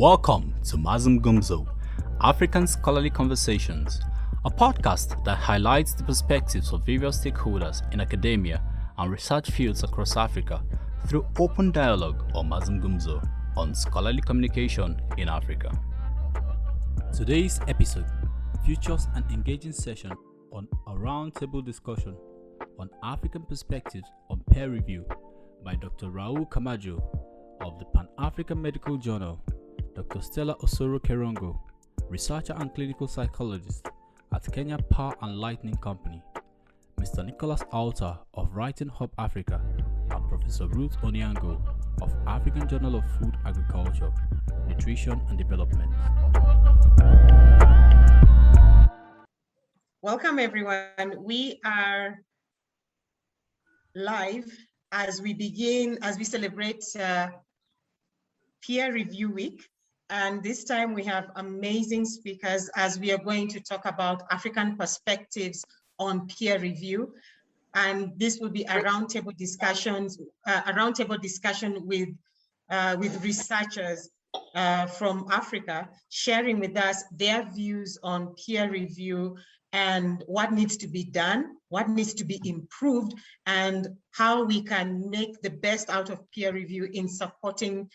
Welcome to Mazungumzo, African Scholarly Conversations, a podcast that highlights the perspectives of various stakeholders in academia and research fields across Africa through open dialogue or Mazungumzo on scholarly communication in Africa. Today's episode features an engaging session on a roundtable discussion on African perspectives on peer review by Dr. Raoul Kamadjeu of the Pan-African Medical Journal, Dr. Stella Osoro Kerongo, researcher and clinical psychologist at Kenya Power and Lightning Company, Mr. Nicholas Outa of Writing Hub Africa, and Professor Ruth Oniang'o of African Journal of Food Agriculture, Nutrition and Development. Welcome everyone. We are live as we celebrate Peer Review Week. And this time we have amazing speakers as we are going to talk about African perspectives on peer review. And this will be a roundtable discussion with researchers from Africa, sharing with us their views on peer review and what needs to be done, what needs to be improved, and how we can make the best out of peer review in supporting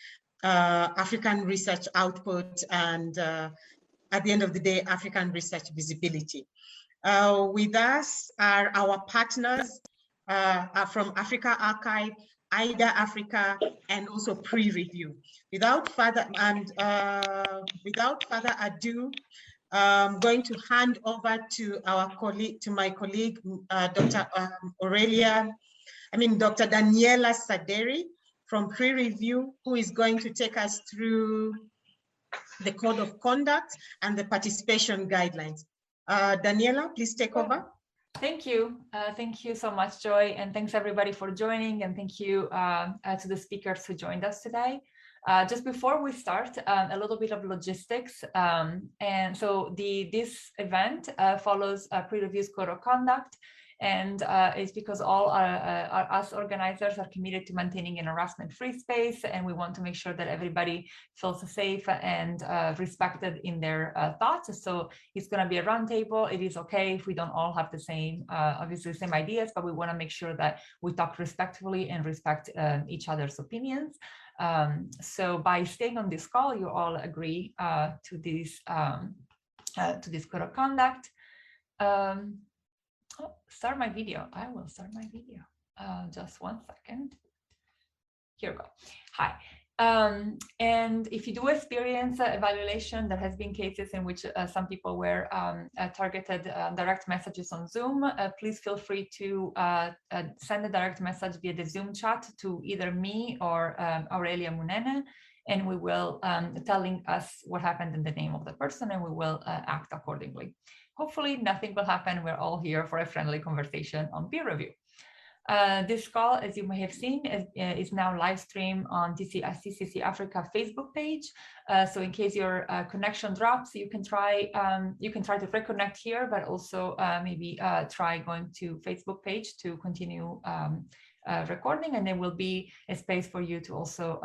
African research output and at the end of the day, African research visibility. With us are our partners are from Africa Archive, IDA Africa, and also pre-review. Without further ado, I'm going to hand over to my colleague, Dr. Daniela Saderi from pre-review, who is going to take us through the code of conduct and the participation guidelines. Daniela, please take over. Thank you. Thank you so much, Joy, and thanks everybody for joining, and thank you to the speakers who joined us today. Just before we start, a little bit of logistics. And so this event follows pre-review's code of conduct, and it's because all us organizers are committed to maintaining an harassment-free space, and we want to make sure that everybody feels safe and respected in their thoughts. So it's going to be a roundtable. It is okay if we don't all have the same, obviously the same ideas, but we want to make sure that we talk respectfully and respect each other's opinions. So by staying on this call, you all agree to this code of conduct. Start my video. I will start my video. Just 1 second. Here we go. Hi. And if you do experience a violation, there has been cases in which some people were targeted direct messages on Zoom. Please feel free to send a direct message via the Zoom chat to either me or Aurelia Munene, and we will telling us what happened in the name of the person, and we will act accordingly. Hopefully nothing will happen. We're all here for a friendly conversation on peer review. This call, as you may have seen, is now live streamed on CCC Africa Facebook page. So in case your connection drops, you can try to reconnect here, but also maybe try going to Facebook page to continue recording, and there will be a space for you to also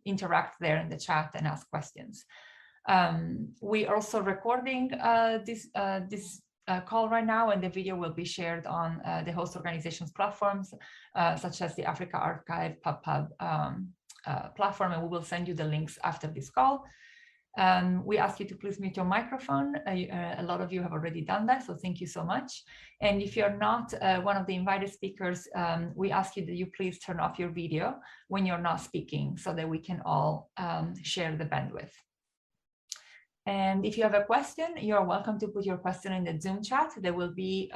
interact there in the chat and ask questions. We are also recording this call right now, and the video will be shared on the host organization's platforms, such as the Africa Archive, PubPub platform, and we will send you the links after this call. We ask you to please mute your microphone. A lot of you have already done that, so thank you so much. And if you're not one of the invited speakers, we ask you that you please turn off your video when you're not speaking, so that we can all share the bandwidth. And if you have a question, you're welcome to put your question in the Zoom chat. There will be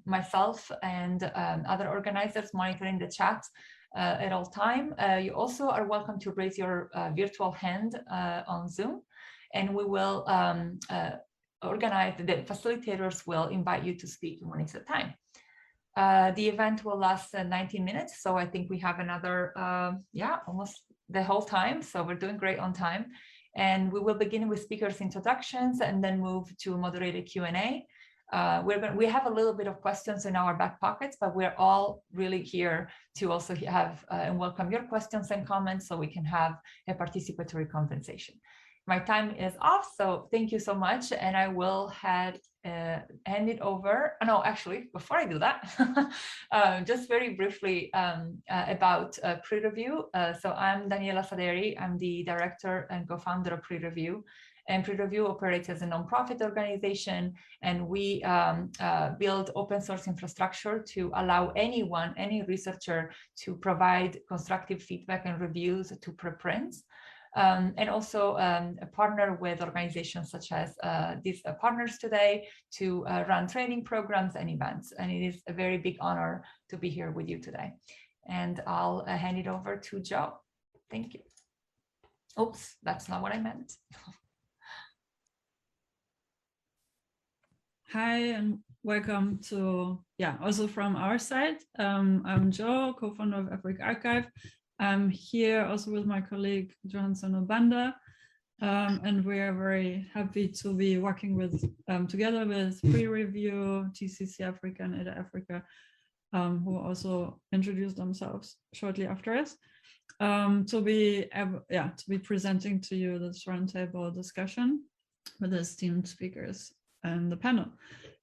myself and other organizers monitoring the chat at all time. You also are welcome to raise your virtual hand on Zoom, and we will organize, the facilitators will invite you to speak when it's the time. The event will last 19 minutes, so I think we have another, almost the whole time, so we're doing great on time. And we will begin with speakers' introductions and then move to moderated Q&A. We have a little bit of questions in our back pockets, but we're all really here to also have and welcome your questions and comments so we can have a participatory conversation. my time is off, so thank you so much, and I will hand it over. No, actually, before I do that, just very briefly about pre-review. So I'm Daniela Saderi. I'm the director and co-founder of pre-review. And pre-review operates as a nonprofit organization, and we build open source infrastructure to allow anyone, any researcher, to provide constructive feedback and reviews to preprints. And also partner with organizations such as these partners today to run training programs and events. And it is a very big honor to be here with you today. And I'll hand it over to Joe. Thank you. Oops, that's not what I meant. Hi, and welcome to, also from our side. I'm Joe, co-founder of Africa Archive. I'm here also with my colleague, Johansson Obanda, and we are very happy to be working with together with Pre-Review, TCC Africa, and Ada Africa, who also introduced themselves shortly after us, to be presenting to you this roundtable discussion with the esteemed speakers and the panel.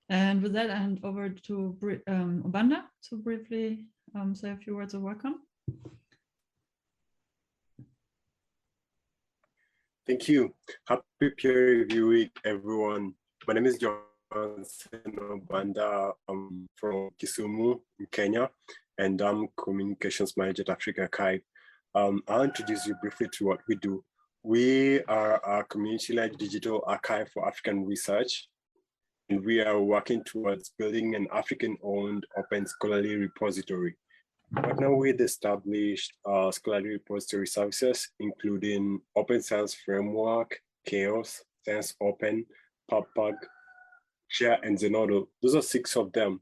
And with that, I hand over to Obanda to briefly say a few words of welcome. Thank you. Happy peer review week, everyone. My name is Maseno. I'm from Kisumu in Kenya, and I'm communications manager at Africa Archive. I'll introduce you briefly to what we do. We are a community-led digital archive for African research, and we are working towards building an African-owned open scholarly repository. Right now, we've established scholarly repository services, including Open Science Framework, Chaos, Science Open, PubPug, Share, and Zenodo. Those are 6 of them.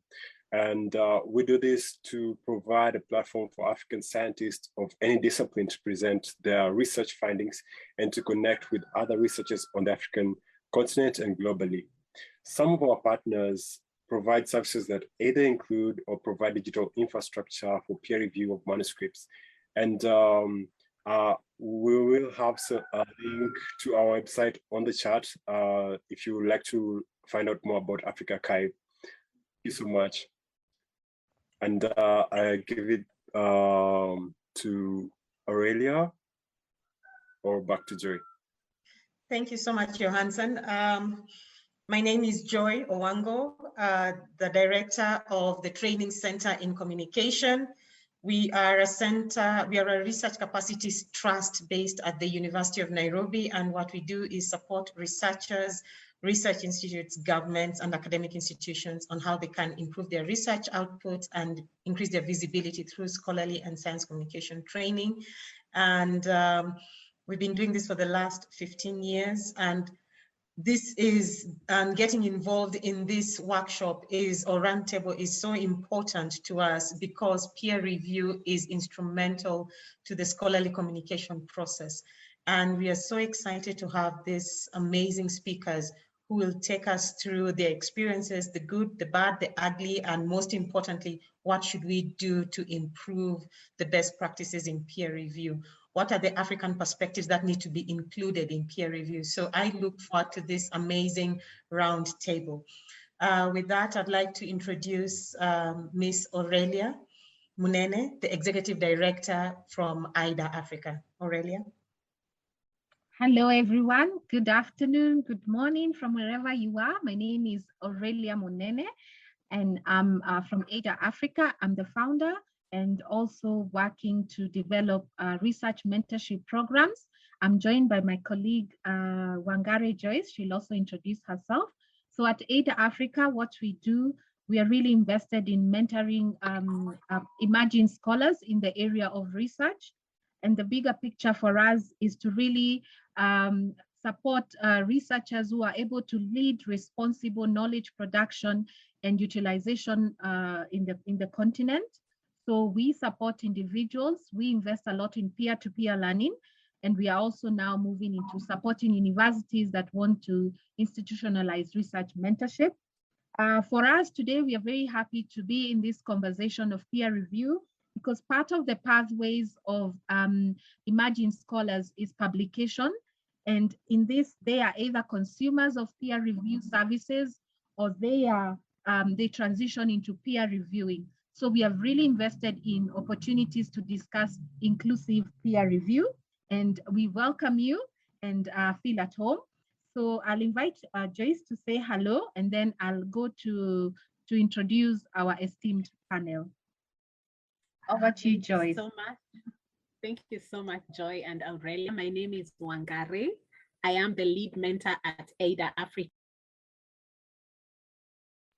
And we do this to provide a platform for African scientists of any discipline to present their research findings and to connect with other researchers on the African continent and globally. Some of our partners provide services that either include or provide digital infrastructure for peer review of manuscripts. And we will have a link to our website on the chat if you would like to find out more about Africa Archive. Thank you so much. And I give it to Aurelia, or back to Joy. Thank you so much, Johansson. My name is Joy Owango, the director of the Training Center in Communication. We are a research capacities trust based at the University of Nairobi, and what we do is support researchers, research institutes, governments, and academic institutions on how they can improve their research output and increase their visibility through scholarly and science communication training. And we've been doing this for the last 15 years, and this is getting involved in this workshop or roundtable is so important to us because peer review is instrumental to the scholarly communication process. And we are so excited to have these amazing speakers who will take us through their experiences, the good, the bad, the ugly, and most importantly, what should we do to improve the best practices in peer review? What are the African perspectives that need to be included in peer review? So I look forward to this amazing round table. With that, I'd like to introduce Ms. Aurelia Munene, the Executive Director from AIDA Africa. Aurelia. Hello, everyone. Good afternoon, good morning from wherever you are. My name is Aurelia Munene, and I'm from AIDA Africa. I'm the founder, and also working to develop research mentorship programs. I'm joined by my colleague, Wangare Joyce. She'll also introduce herself. So at AIDA Africa, what we do, we are really invested in mentoring emerging scholars in the area of research. And the bigger picture for us is to really support researchers who are able to lead responsible knowledge production and utilization in the continent. So we support individuals. We invest a lot in peer-to-peer learning, and we are also now moving into supporting universities that want to institutionalize research mentorship. For us today, we are very happy to be in this conversation of peer review because part of the pathways of emerging scholars is publication. And in this, they are either consumers of peer review services or they transition into peer reviewing. So we have really invested in opportunities to discuss inclusive peer review, and we welcome you and feel at home. So I'll invite Joyce to say hello, and then I'll go to introduce our esteemed panel. Over to you, Joyce. Thank you so much, Joy and Aurelia. My name is Wangari. I am the lead mentor at AIDA Africa.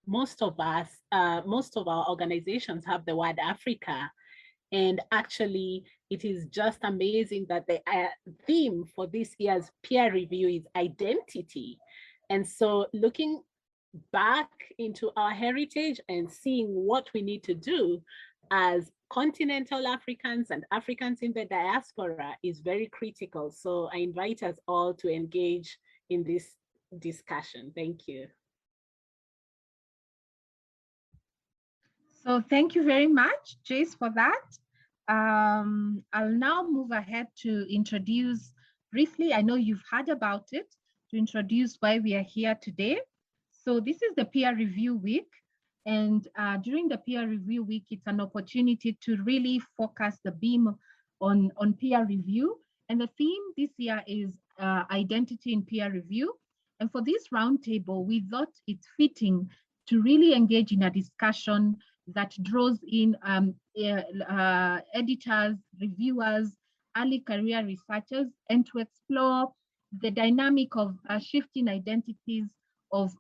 Most of our organizations have the word Africa. And actually, it is just amazing that the theme for this year's peer review is identity. And so looking back into our heritage and seeing what we need to do as continental Africans and Africans in the diaspora is very critical. So I invite us all to engage in this discussion. Thank you. So thank you very much, Jace, for that. I'll now move ahead to introduce briefly, I know you've heard about it, to introduce why we are here today. So this is the peer review week. And during the peer review week, it's an opportunity to really focus the beam on peer review. And the theme this year is identity in peer review. And for this roundtable, we thought it's fitting to really engage in a discussion that draws in editors, reviewers, early career researchers, and to explore the dynamic of shifting identities of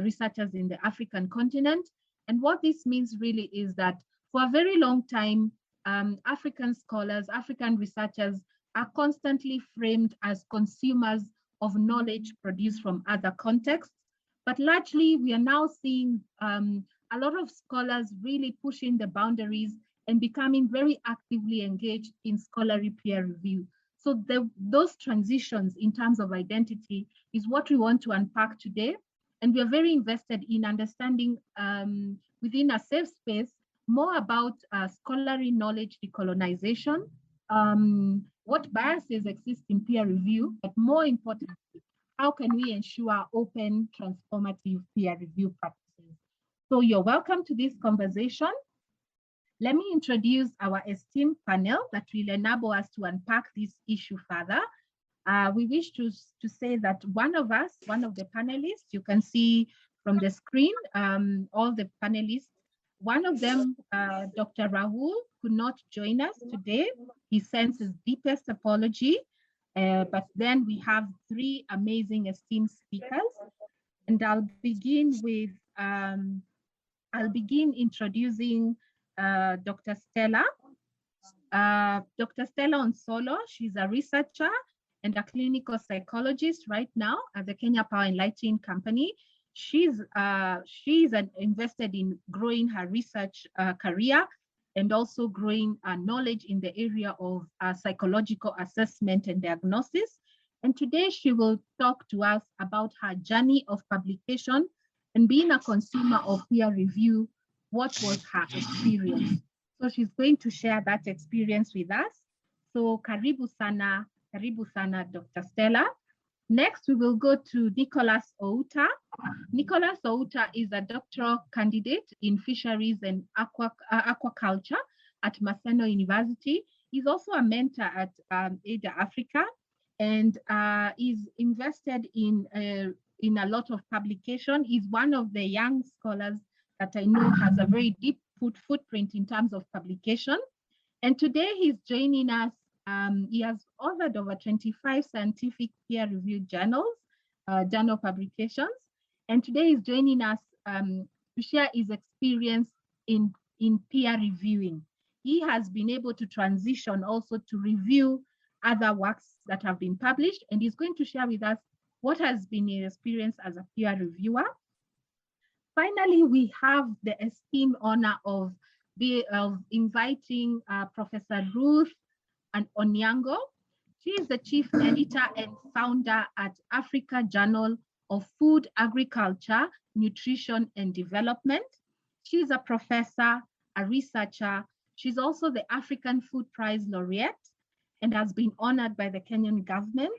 researchers in the African continent. And what this means really is that for a very long time, African scholars, African researchers are constantly framed as consumers of knowledge produced from other contexts. But largely, we are now seeing a lot of scholars really pushing the boundaries and becoming very actively engaged in scholarly peer review. So those transitions in terms of identity is what we want to unpack today. And we are very invested in understanding within a safe space more about scholarly knowledge decolonization, what biases exist in peer review, but more importantly, how can we ensure open, transformative peer review practices? So you're welcome to this conversation. Let me introduce our esteemed panel that will enable us to unpack this issue further. We wish to say that one of the panelists, you can see from the screen, all the panelists, one of them, Dr. Raoul, could not join us today. He sends his deepest apology, but then we have three amazing esteemed speakers. And I'll begin introducing Dr. Stella. Dr. Stella Osoro, she's a researcher and a clinical psychologist right now at the Kenya Power and Lighting Company. She's invested in growing her research career and also growing knowledge in the area of psychological assessment and diagnosis. And today she will talk to us about her journey of publication and being a consumer of peer review. What was her experience? So she's going to share that experience with us. So karibu sana, Dr. Stella. Next, we will go to Nicholas Outa. Nicholas Outa is a doctoral candidate in fisheries and aquaculture at Maseno University. He's also a mentor at AIDA Africa and is invested in a lot of publication. He's one of the young scholars that I know has a very deep footprint in terms of publication. And today he's joining us. He has authored over 25 scientific peer-reviewed journal publications. And today he's joining us to share his experience in peer reviewing. He has been able to transition also to review other works that have been published, and he's going to share with us what has been his experience as a peer reviewer. Finally, we have the esteemed honor of inviting Professor Ruth and Oniang'o. She is the chief editor and founder at Africa Journal of Food, Agriculture, Nutrition and Development. She's a professor, a researcher. She's also the African Food Prize laureate and has been honored by the Kenyan government.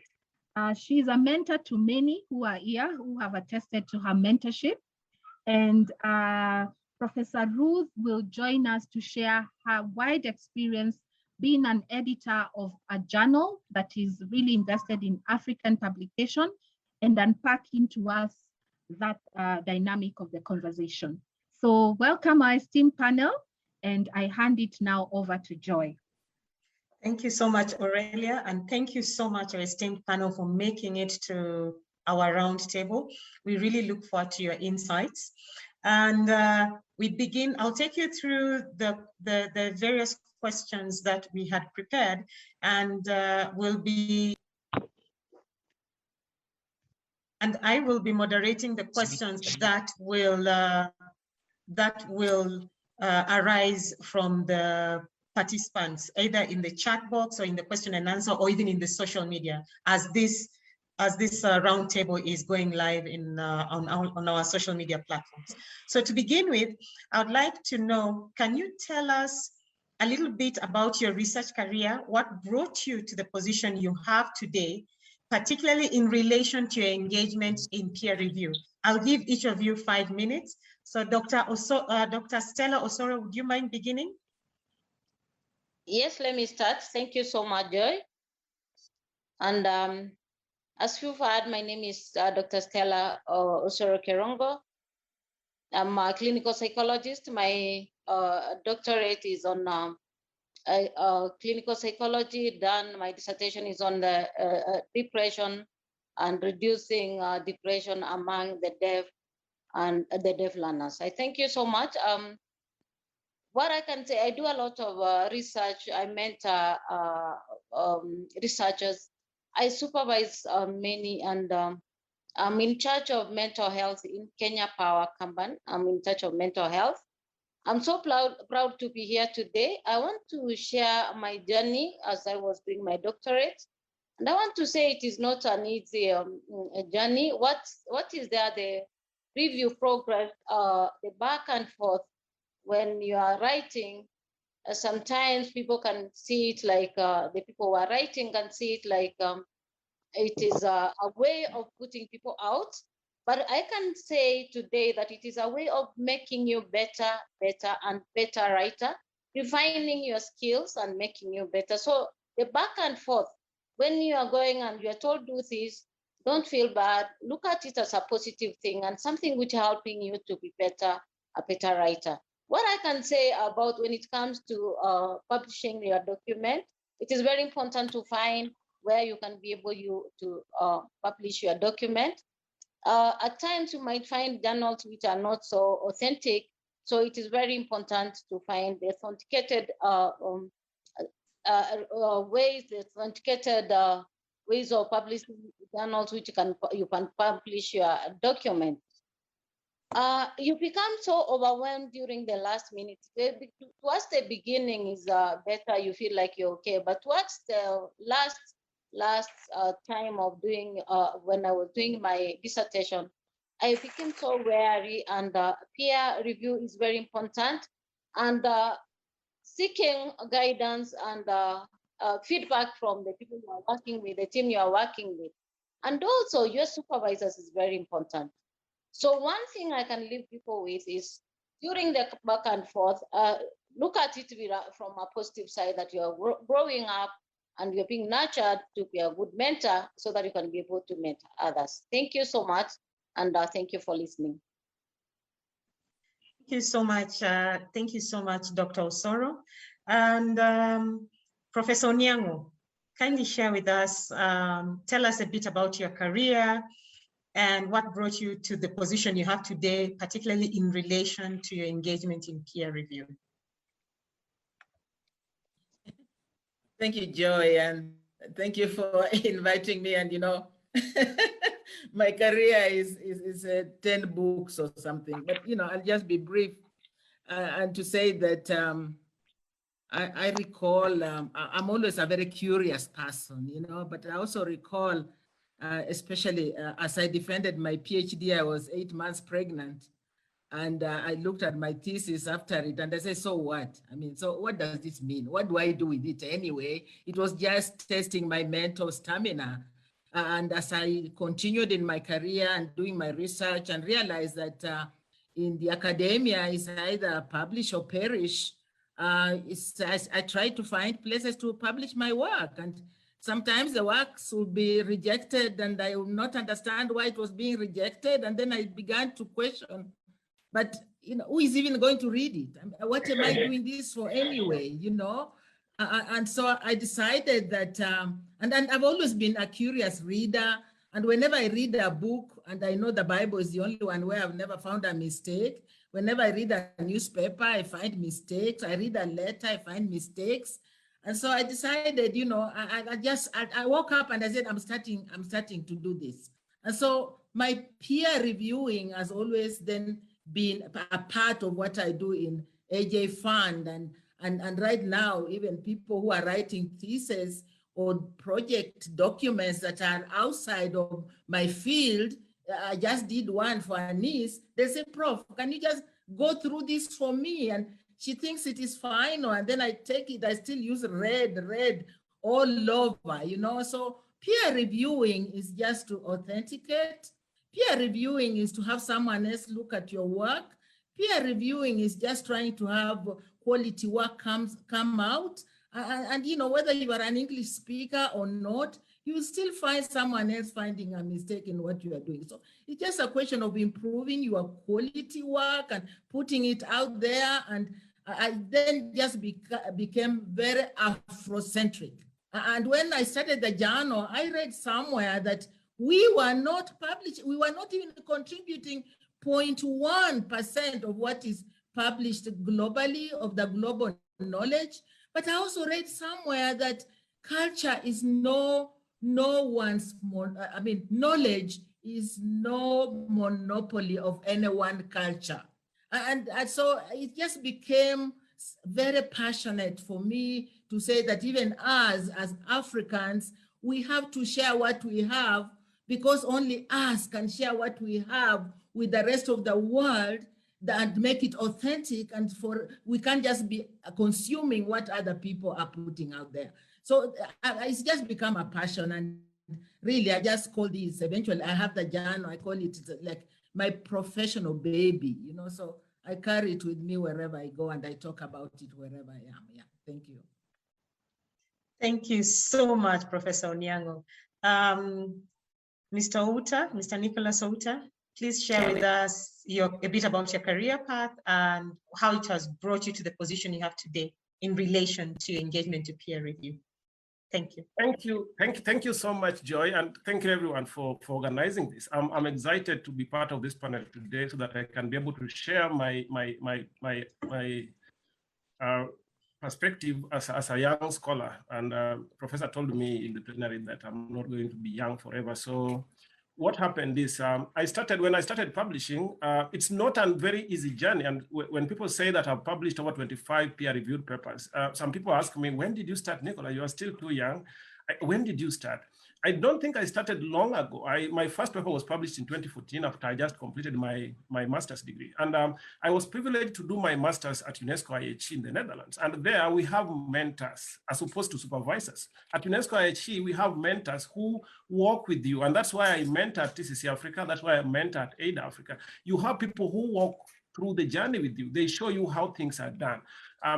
She's a mentor to many who are here, who have attested to her mentorship. And Professor Ruth will join us to share her wide experience being an editor of a journal that is really invested in African publication and unpacking to us that dynamic of the conversation. So welcome our esteemed panel, and I hand it now over to Joy. Thank you so much, Aurelia, and thank you so much, our esteemed panel, for making it to our roundtable. We really look forward to your insights. And we begin, I'll take you through the various questions that we had prepared, and I will be moderating the questions that will arise from the participants, either in the chat box or in the question and answer, or even in the social media, as this roundtable is going live on our social media platforms. So to begin with, I would like to know, can you tell us a little bit about your research career? What brought you to the position you have today, particularly in relation to your engagement in peer review? I'll give each of you 5 minutes. So Dr. Stella Osoro, would you mind beginning? Yes, let me start. Thank you so much, Joy. And as you've heard, my name is Dr. Stella Osoro Kerongo. I'm a clinical psychologist. My doctorate is on clinical psychology. Then my dissertation is on the depression and reducing depression among the deaf and the deaf learners. I thank you so much. What I can say, I do a lot of research. I mentor researchers. I supervise many, and I'm in charge of mental health in Kenya Power Company. I'm in charge of mental health. I'm so proud to be here today. I want to share my journey as I was doing my doctorate. And I want to say it is not an easy journey. What is there? The review progress, the back and forth. When you are writing, sometimes people can see it like the people who are writing can see it like it is a way of putting people out. But I can say today that it is a way of making you better and better writer, refining your skills and making you better. So the back and forth, when you are going and you are told do this, don't feel bad. Look at it as a positive thing and something which is helping you to be better, a better writer. What I can say about when it comes to publishing your document, it is very important to find where you can be able to publish your document. At times you might find journals which are not so authentic, so it is very important to find the authenticated ways of publishing journals which you can publish your document. You become so overwhelmed during the last minute. Towards the beginning is better, you feel like you're okay, but towards the last time of doing, when I was doing my dissertation, I became so wary, and peer review is very important, and seeking guidance and feedback from the people you are working with, the team you are working with, and also your supervisors is very important. So one thing I can leave people with is during the back and forth, look at it from a positive side, that you are growing up and you're being nurtured to be a good mentor so that you can be able to mentor others. Thank you so much, and thank you for listening. Thank you so much. Thank you so much, Dr. Osoro. And Professor Oniang'o, kindly share with us, tell us a bit about your career and what brought you to the position you have today, particularly in relation to your engagement in peer review. Thank you, Joy, and thank you for inviting me. And you know, my career is 10 books or something, but you know, I'll just be brief and to say that I recall, I'm always a very curious person, you know, but I also recall, especially as I defended my PhD, I was 8 months pregnant. And I looked at my thesis after it and I said, so what? I mean, so what does this mean? What do I do with it anyway? It was just testing my mental stamina. And as I continued in my career and doing my research and realized that in the academia is either publish or perish, I try to find places to publish my work. And sometimes the works will be rejected and I will not understand why it was being rejected. And then I began to question, but who is even going to read it? I mean, what am I doing this for anyway, And so I decided that, and I've always been a curious reader. And whenever I read a book, and I know the Bible is the only one where I've never found a mistake. Whenever I read a newspaper, I find mistakes. I read a letter, I find mistakes. And so I decided, I woke up and I said, I'm starting to do this. And so my peer reviewing has always then been a part of what I do in AJFAND. And right now, even people who are writing theses or project documents that are outside of my field, I just did one for a niece. They say, Prof, can you just go through this for me? And she thinks it is fine. And then I take it, I still use red all over, So peer reviewing is just to authenticate. Peer reviewing is to have someone else look at your work. Peer reviewing is just trying to have quality work come out. And whether you are an English speaker or not, you will still find someone else finding a mistake in what you are doing. So it's just a question of improving your quality work and putting it out there. And I then just became very Afrocentric. And when I started the journal, I read somewhere that we were not even contributing 0.1% of what is published globally of the global knowledge. But I also read somewhere that culture is no one's, knowledge is no monopoly of any one culture. And so it just became very passionate for me to say that even us as Africans, we have to share what we have, because only us can share what we have with the rest of the world and make it authentic, and we can't just be consuming what other people are putting out there. So it's just become a passion, and really I just call this, eventually I have the journal, I call it like my professional baby, so I carry it with me wherever I go and I talk about it wherever I am. Yeah, thank you. Thank you so much, Professor Oniang'o. Mr. Outa, Mr. Nicholas Outa, please share with us a bit about your career path and how it has brought you to the position you have today in relation to engagement to peer review. Thank you. Thank you so much, Joy, and thank you everyone for organizing this. I'm excited to be part of this panel today so that I can be able to share my perspective as a young scholar. And Professor told me in the plenary that I'm not going to be young forever. So what happened is when I started publishing, it's not a very easy journey. And when people say that I've published over 25 peer-reviewed papers, some people ask me, when did you start, Nicola? You are still too young. When did you start? I don't think I started long ago. My first paper was published in 2014 after I just completed my master's degree. And I was privileged to do my master's at UNESCO IHE in the Netherlands. And there we have mentors as opposed to supervisors. At UNESCO IHE, we have mentors who work with you. And that's why I mentor at TCC Africa. That's why I mentor at AID Africa. You have people who walk through the journey with you. They show you how things are done.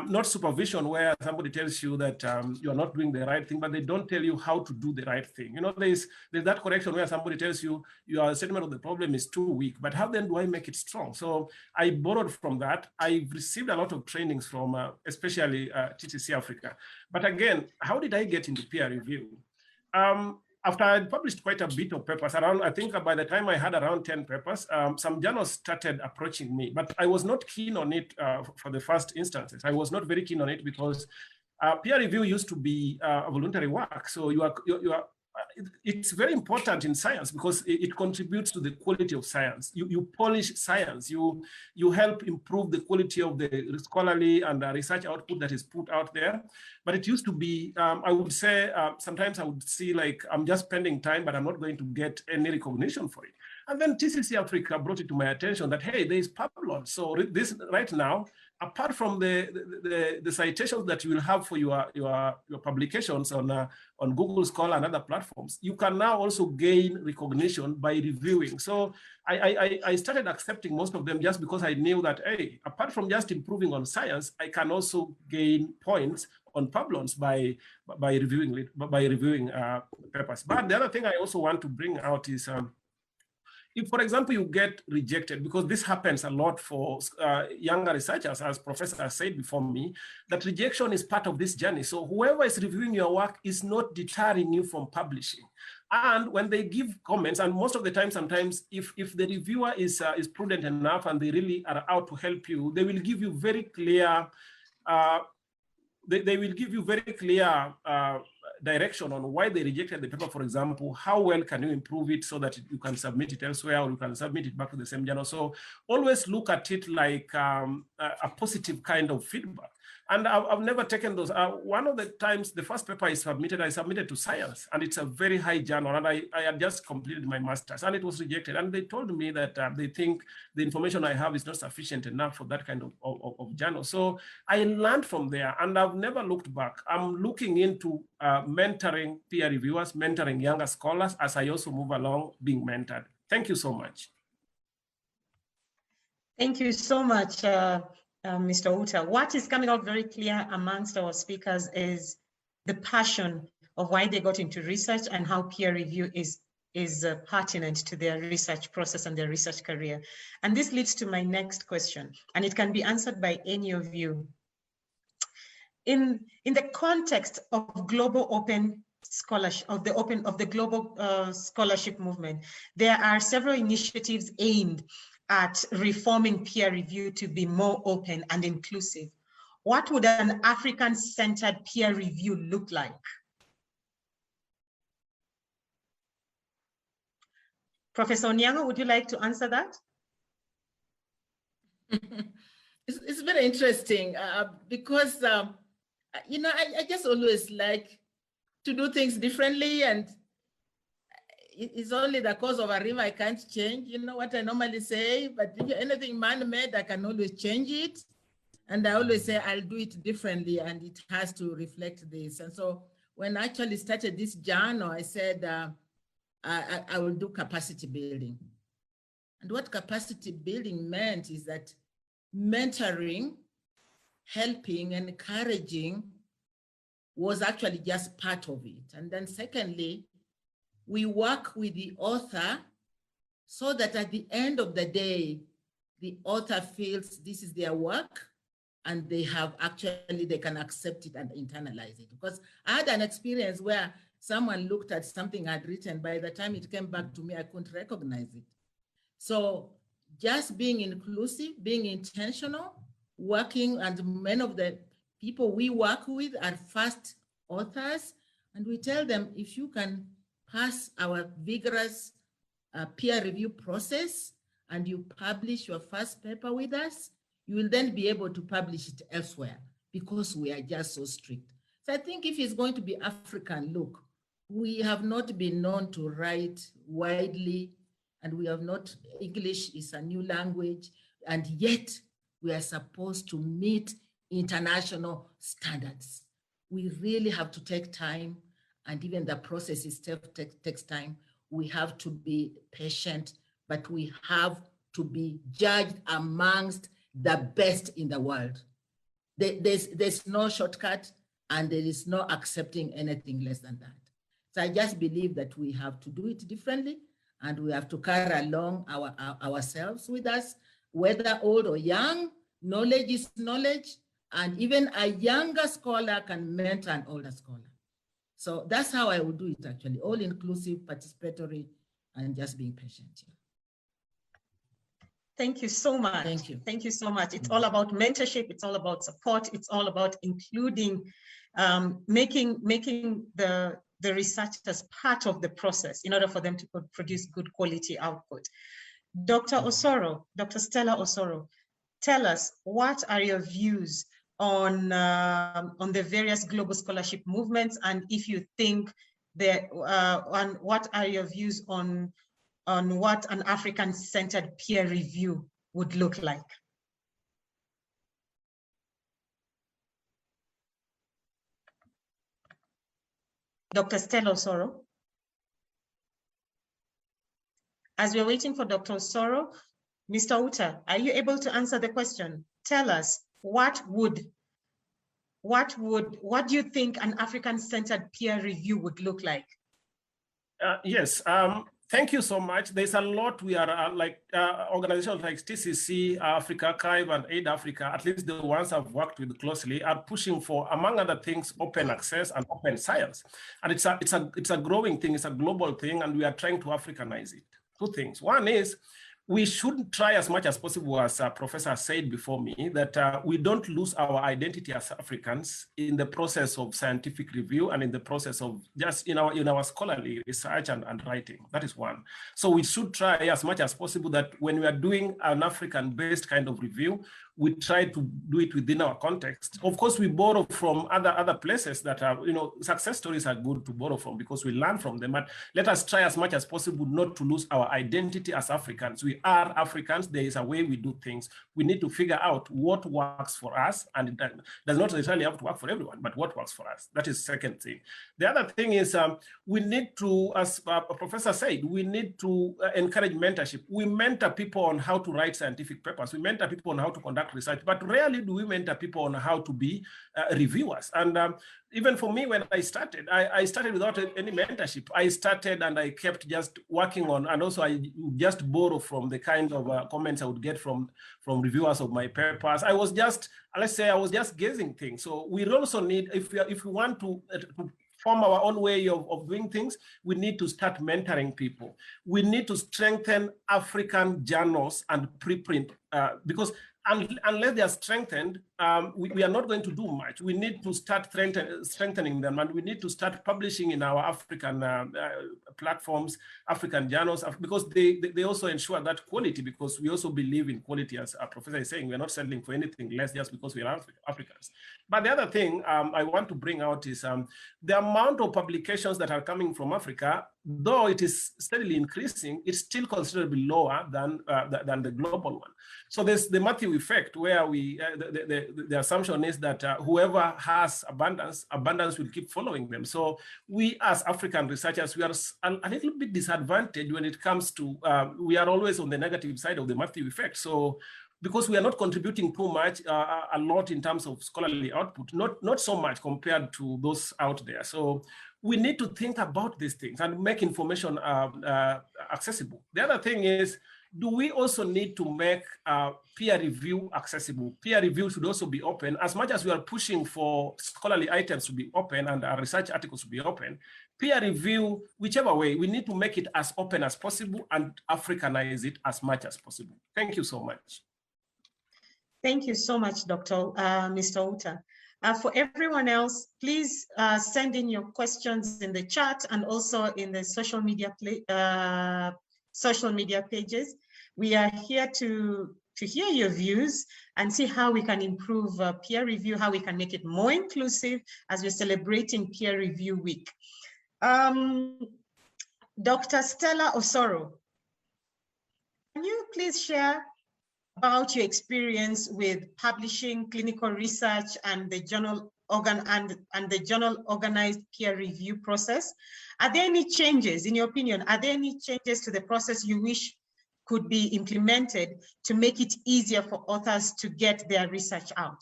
Not supervision where somebody tells you that you are not doing the right thing, but they don't tell you how to do the right thing. There's that correction where somebody tells you your statement of the problem is too weak, but how then do I make it strong? So I borrowed from that. I've received a lot of trainings from especially TCC Africa. But again, how did I get into peer review? After I published quite a bit of papers, I think by the time I had around 10 papers, some journals started approaching me, but I was not keen on it for the first instances. I was not very keen on it because peer review used to be a voluntary work. So it's very important in science because it contributes to the quality of science. You polish science, you help improve the quality of the scholarly and the research output that is put out there. But it used to be, I would say, sometimes I would see like, I'm just spending time, but I'm not going to get any recognition for it. And then TCC Africa brought it to my attention that, hey, there is Pablo. So this right now, apart from the citations that you will have for your publications on Google Scholar and other platforms, you can now also gain recognition by reviewing. So I started accepting most of them just because I knew that, hey, apart from just improving on science, I can also gain points on Pablons by reviewing papers. But the other thing I also want to bring out is, if, for example, you get rejected, because this happens a lot for younger researchers, as Professor has said before me, that rejection is part of this journey. So whoever is reviewing your work is not deterring you from publishing. And when they give comments, and most of the time, sometimes, if the reviewer is prudent enough and they really are out to help you, they will give you very clear direction on why they rejected the paper. For example, how well can you improve it so that you can submit it elsewhere, or you can submit it back to the same journal. So always look at it like a positive kind of feedback. And I've never taken those. One of the times, the first paper I submitted to Science, and it's a very high journal, and I had just completed my master's, and it was rejected. And they told me that they think the information I have is not sufficient enough for that kind of journal. So I learned from there, and I've never looked back. I'm looking into mentoring peer reviewers, mentoring younger scholars as I also move along being mentored. Thank you so much. Thank you so much, Mr. Outa. What is coming out very clear amongst our speakers is the passion of why they got into research and how peer review is pertinent to their research process and their research career. And this leads to my next question, and it can be answered by any of you. In the context of global open scholarship, of the global scholarship movement, there are several initiatives aimed at reforming peer review to be more open and inclusive. What would an African-centered peer review look like? Professor Oniang'o, would you like to answer that? It's very interesting because, you know, I just always like to do things differently, and it's only the cause of a river I can't change, you know what I normally say, but anything man-made, I can always change it. And I always say I'll do it differently, and it has to reflect this. And so when I actually started this journal, I said I will do capacity building. And what capacity building meant is that mentoring, helping, and encouraging was actually just part of it. And then secondly, we work with the author so that at the end of the day, the author feels this is their work, and they can accept it and internalize it. Because I had an experience where someone looked at something I'd written, by the time it came back to me, I couldn't recognize it. So just being inclusive, being intentional, working, and many of the people we work with are first authors, and we tell them, if you can pass our vigorous peer review process and you publish your first paper with us, you will then be able to publish it elsewhere, because we are just so strict. So I think if it's going to be African, look, we have not been known to write widely, and we have not, English is a new language, and yet we are supposed to meet international standards. We really have to take time, and even the process itself takes time. We have to be patient, but we have to be judged amongst the best in the world. There's no shortcut, and there is no accepting anything less than that. So I just believe that we have to do it differently, and we have to carry along ourselves with us, whether old or young. Knowledge is knowledge, and even a younger scholar can mentor an older scholar. So that's how I would do it, actually, all inclusive, participatory, and just being patient. Yeah. Thank you so much. Thank you. Thank you so much. It's all about mentorship. It's all about support. It's all about including, making the researchers part of the process in order for them to produce good quality output. Dr. Osoro, Dr. Stella Osoro, tell us, what are your views on the various global scholarship movements, and if you think that, and what are your views on on what an African-centered peer review would look like. Dr. Stella Osoro. As we're waiting for Dr. Osoro, Mr. Outa, are you able to answer the question? Tell us, what do you think an African-centered peer review would look like? Yes, thank you so much. There's a lot we are organizations like TCC, Africa Archive, and Aid Africa, at least the ones I've worked with closely, are pushing for, among other things, open access and open science. And it's a growing thing, it's a global thing, and we are trying to Africanize it. Two things. One is, we should try as much as possible, as a professor said before me, that we don't lose our identity as Africans in the process of scientific review and in the process of just in our scholarly research and writing. That is one. So we should try as much as possible that when we are doing an African-based kind of review, we try to do it within our context. Of course, we borrow from other places that are, success stories are good to borrow from because we learn from them. But let us try as much as possible not to lose our identity as Africans. We are Africans. There is a way we do things. We need to figure out what works for us, and it does not necessarily have to work for everyone, but what works for us. That is the second thing. The other thing is we need to, as a professor said, we need to encourage mentorship. We mentor people on how to write scientific papers. We mentor people on how to conduct research, but rarely do we mentor people on how to be reviewers. And even for me, when I started without any mentorship. I started and I kept just working on, and also I just borrow from the kind of comments I would get from reviewers of my papers. I was just, let's say, I was just guessing things. So we also need, if we want to form our own way of doing things, we need to start mentoring people. We need to strengthen African journals and preprint because unless they are strengthened, we are not going to do much. We need to start strengthening them, and we need to start publishing in our African platforms, African journals, because they also ensure that quality, because we also believe in quality, as our professor is saying. We're not settling for anything less just because we are Africans. But the other thing I want to bring out is the amount of publications that are coming from Africa, though it is steadily increasing, it's still considerably lower than the global one. So there's the Matthew effect, where we the assumption is that whoever has abundance will keep following them. So we as African researchers, we are a little bit disadvantaged when it comes to, we are always on the negative side of the Matthew effect. So because we are not contributing too much, a lot in terms of scholarly output, not so much compared to those out there. So we need to think about these things and make information accessible. The other thing is, do we also need to make peer review accessible? Peer review should also be open. As much as we are pushing for scholarly items to be open and our research articles to be open, peer review, whichever way, we need to make it as open as possible and Africanize it as much as possible. Thank you so much. Thank you so much, Mr. Outa. For everyone else, please send in your questions in the chat and also in the social media pages. We are here to hear your views and see how we can improve peer review, how we can make it more inclusive as we're celebrating Peer Review Week. Dr. Stella Osoro, can you please share about your experience with publishing clinical research and the journal organized peer review process? Are there any changes, in your opinion, are there any changes to the process you wish could be implemented to make it easier for authors to get their research out?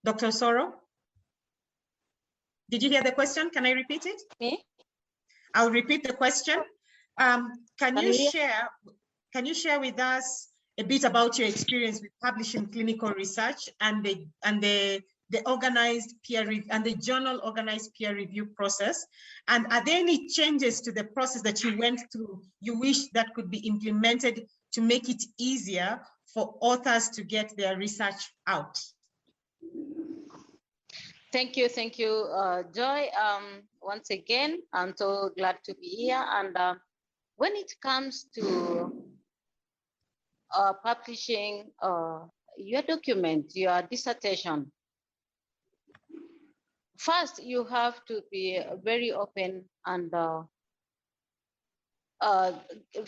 Dr. Osoro, did you hear the question? Can I repeat it? Me? I'll repeat the question. Can you share with us a bit about your experience with publishing clinical research and the organized peer review and the journal organized peer review process? And are there any changes to the process that you went through you wish that could be implemented to make it easier for authors to get their research out? Thank you, Joy. Once again, I'm so glad to be here. And when it comes to publishing your document, your dissertation, first you have to be very open and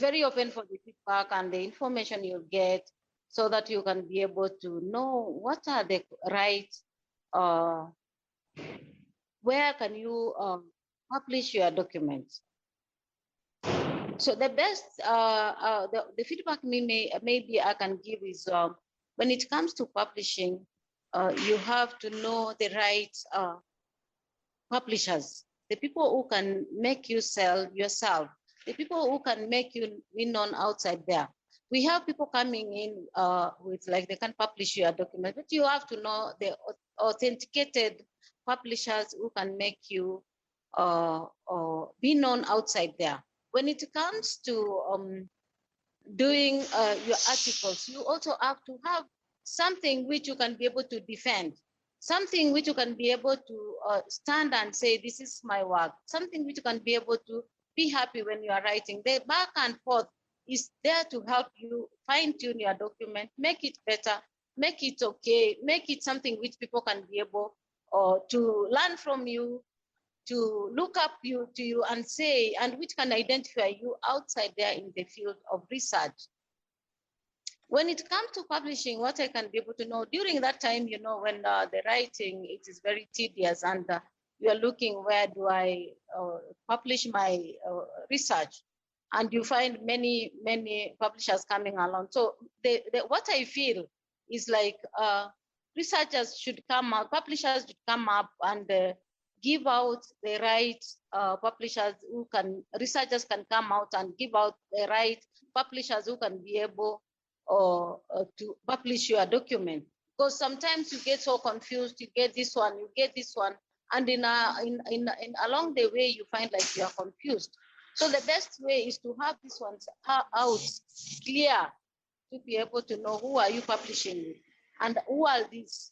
very open for the feedback and the information you get, so that you can be able to know what are the right, where can you publish your documents. So the best, the feedback maybe I can give is, when it comes to publishing, you have to know the right publishers, the people who can make you sell yourself, the people who can make you be known outside there. We have people coming in with like they can publish your document, but you have to know the authenticated publishers who can make you be known outside there. When it comes to doing your articles, you also have to have something which you can be able to defend, something which you can be able to stand and say, this is my work, something which you can be able to be happy when you are writing. The back and forth is there to help you fine-tune your document, make it better, make it okay, make it something which people can be able to learn from you, to look up to you and say, and which can identify you outside there in the field of research. When it comes to publishing, what I can be able to know during that time, you know, when the writing, it is very tedious and you are looking, where do I publish my research? And you find many publishers coming along. So what I feel is like researchers should come out, publishers should come up and give out the right publishers who can, researchers can come out and give out the right publishers who can be able to publish your document. Because sometimes you get so confused, you get this one, you get this one, and along the way you find like you are confused. So the best way is to have these ones out clear, to be able to know who are you publishing with, and who are these.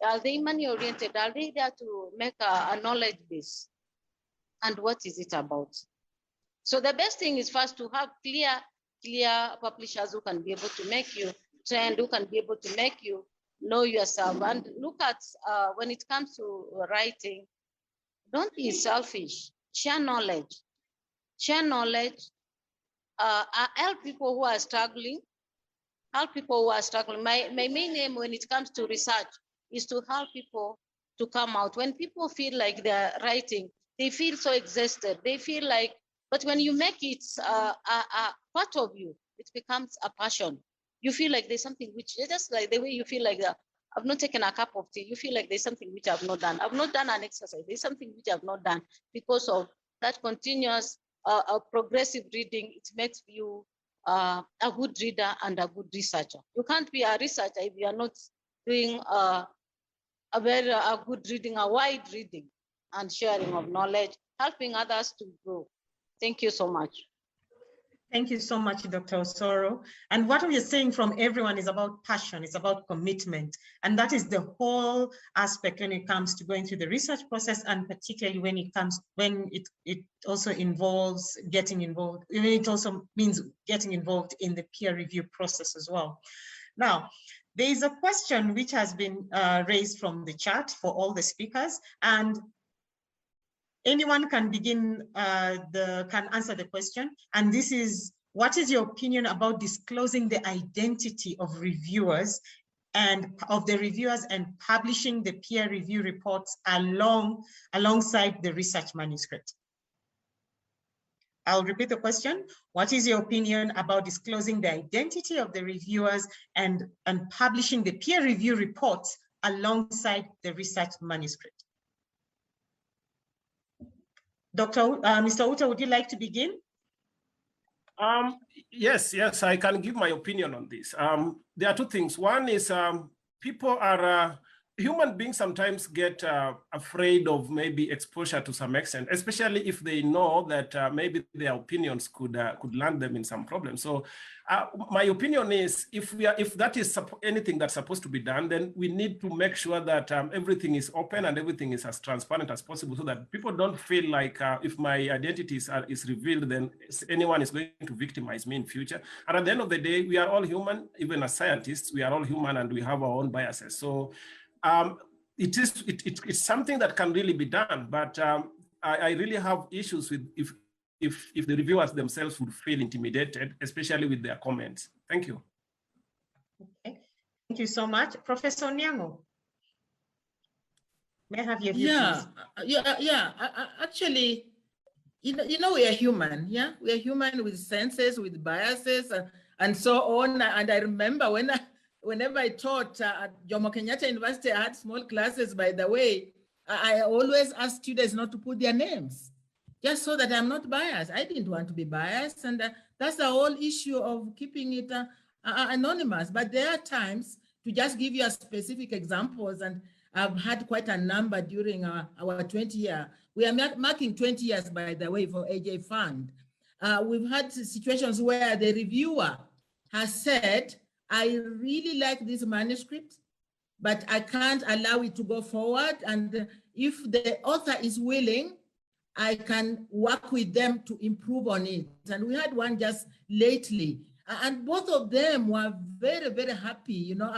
Are they money-oriented? Are they there to make a knowledge base? And what is it about? So the best thing is first to have clear publishers who can be able to make you trend, who can be able to make you know yourself. And look at, when it comes to writing, don't be selfish, share knowledge. Share knowledge, help people who are struggling, help people who are struggling. My main aim when it comes to research is to help people to come out. When people feel like they're writing, they feel so exhausted. They feel like, but when you make it a part of you, it becomes a passion. You feel like there's something which, just like the way you feel like I've not taken a cup of tea, you feel like there's something which I've not done. I've not done an exercise, there's something which I've not done, because of that continuous progressive reading. It makes you a good reader and a good researcher. You can't be a researcher if you are not doing a good reading, a wide reading and sharing of knowledge, helping others to grow. Thank you so much. Thank you so much, Dr. Osoro. And what we are saying from everyone is about passion, it's about commitment. And that is the whole aspect when it comes to going through the research process, and particularly when it also involves getting involved. It also means getting involved in the peer review process as well. Now, there is a question which has been raised from the chat for all the speakers, and anyone can begin, can answer the question. And this is, what is your opinion about disclosing the identity of reviewers and publishing the peer review reports alongside the research manuscript? I'll repeat the question. What is your opinion about disclosing the identity of the reviewers and publishing the peer review reports alongside the research manuscript? Mr. Outa, would you like to begin? Yes, I can give my opinion on this. There are two things. One is people are, human beings sometimes get afraid of maybe exposure to some extent, especially if they know that maybe their opinions could land them in some problem. So my opinion is, if that is anything that's supposed to be done, then we need to make sure that everything is open and everything is as transparent as possible, so that people don't feel like if my identity is revealed, then anyone is going to victimize me in future. And at the end of the day, we are all human. Even as scientists, we are all human and we have our own biases. So it's something that can really be done, but I really have issues with if the reviewers themselves would feel intimidated, especially with their comments. Thank you. Okay, thank you so much. Professor Oniang'o, may I have your view, please? Actually, you know, we are human, yeah? We are human with senses, with biases, and so on. And I remember whenever I taught at Jomo Kenyatta University, I had small classes, by the way. I always ask students not to put their names, just so that I'm not biased. I didn't want to be biased, and that's the whole issue of keeping it anonymous. But there are times, to just give you a specific examples, and I've had quite a number during our 20-year. We are marking 20 years, by the way, for AJFAND. We've had situations where the reviewer has said, I really like this manuscript, but I can't allow it to go forward. And if the author is willing, I can work with them to improve on it. And we had one just lately, and both of them were very, very happy. You know,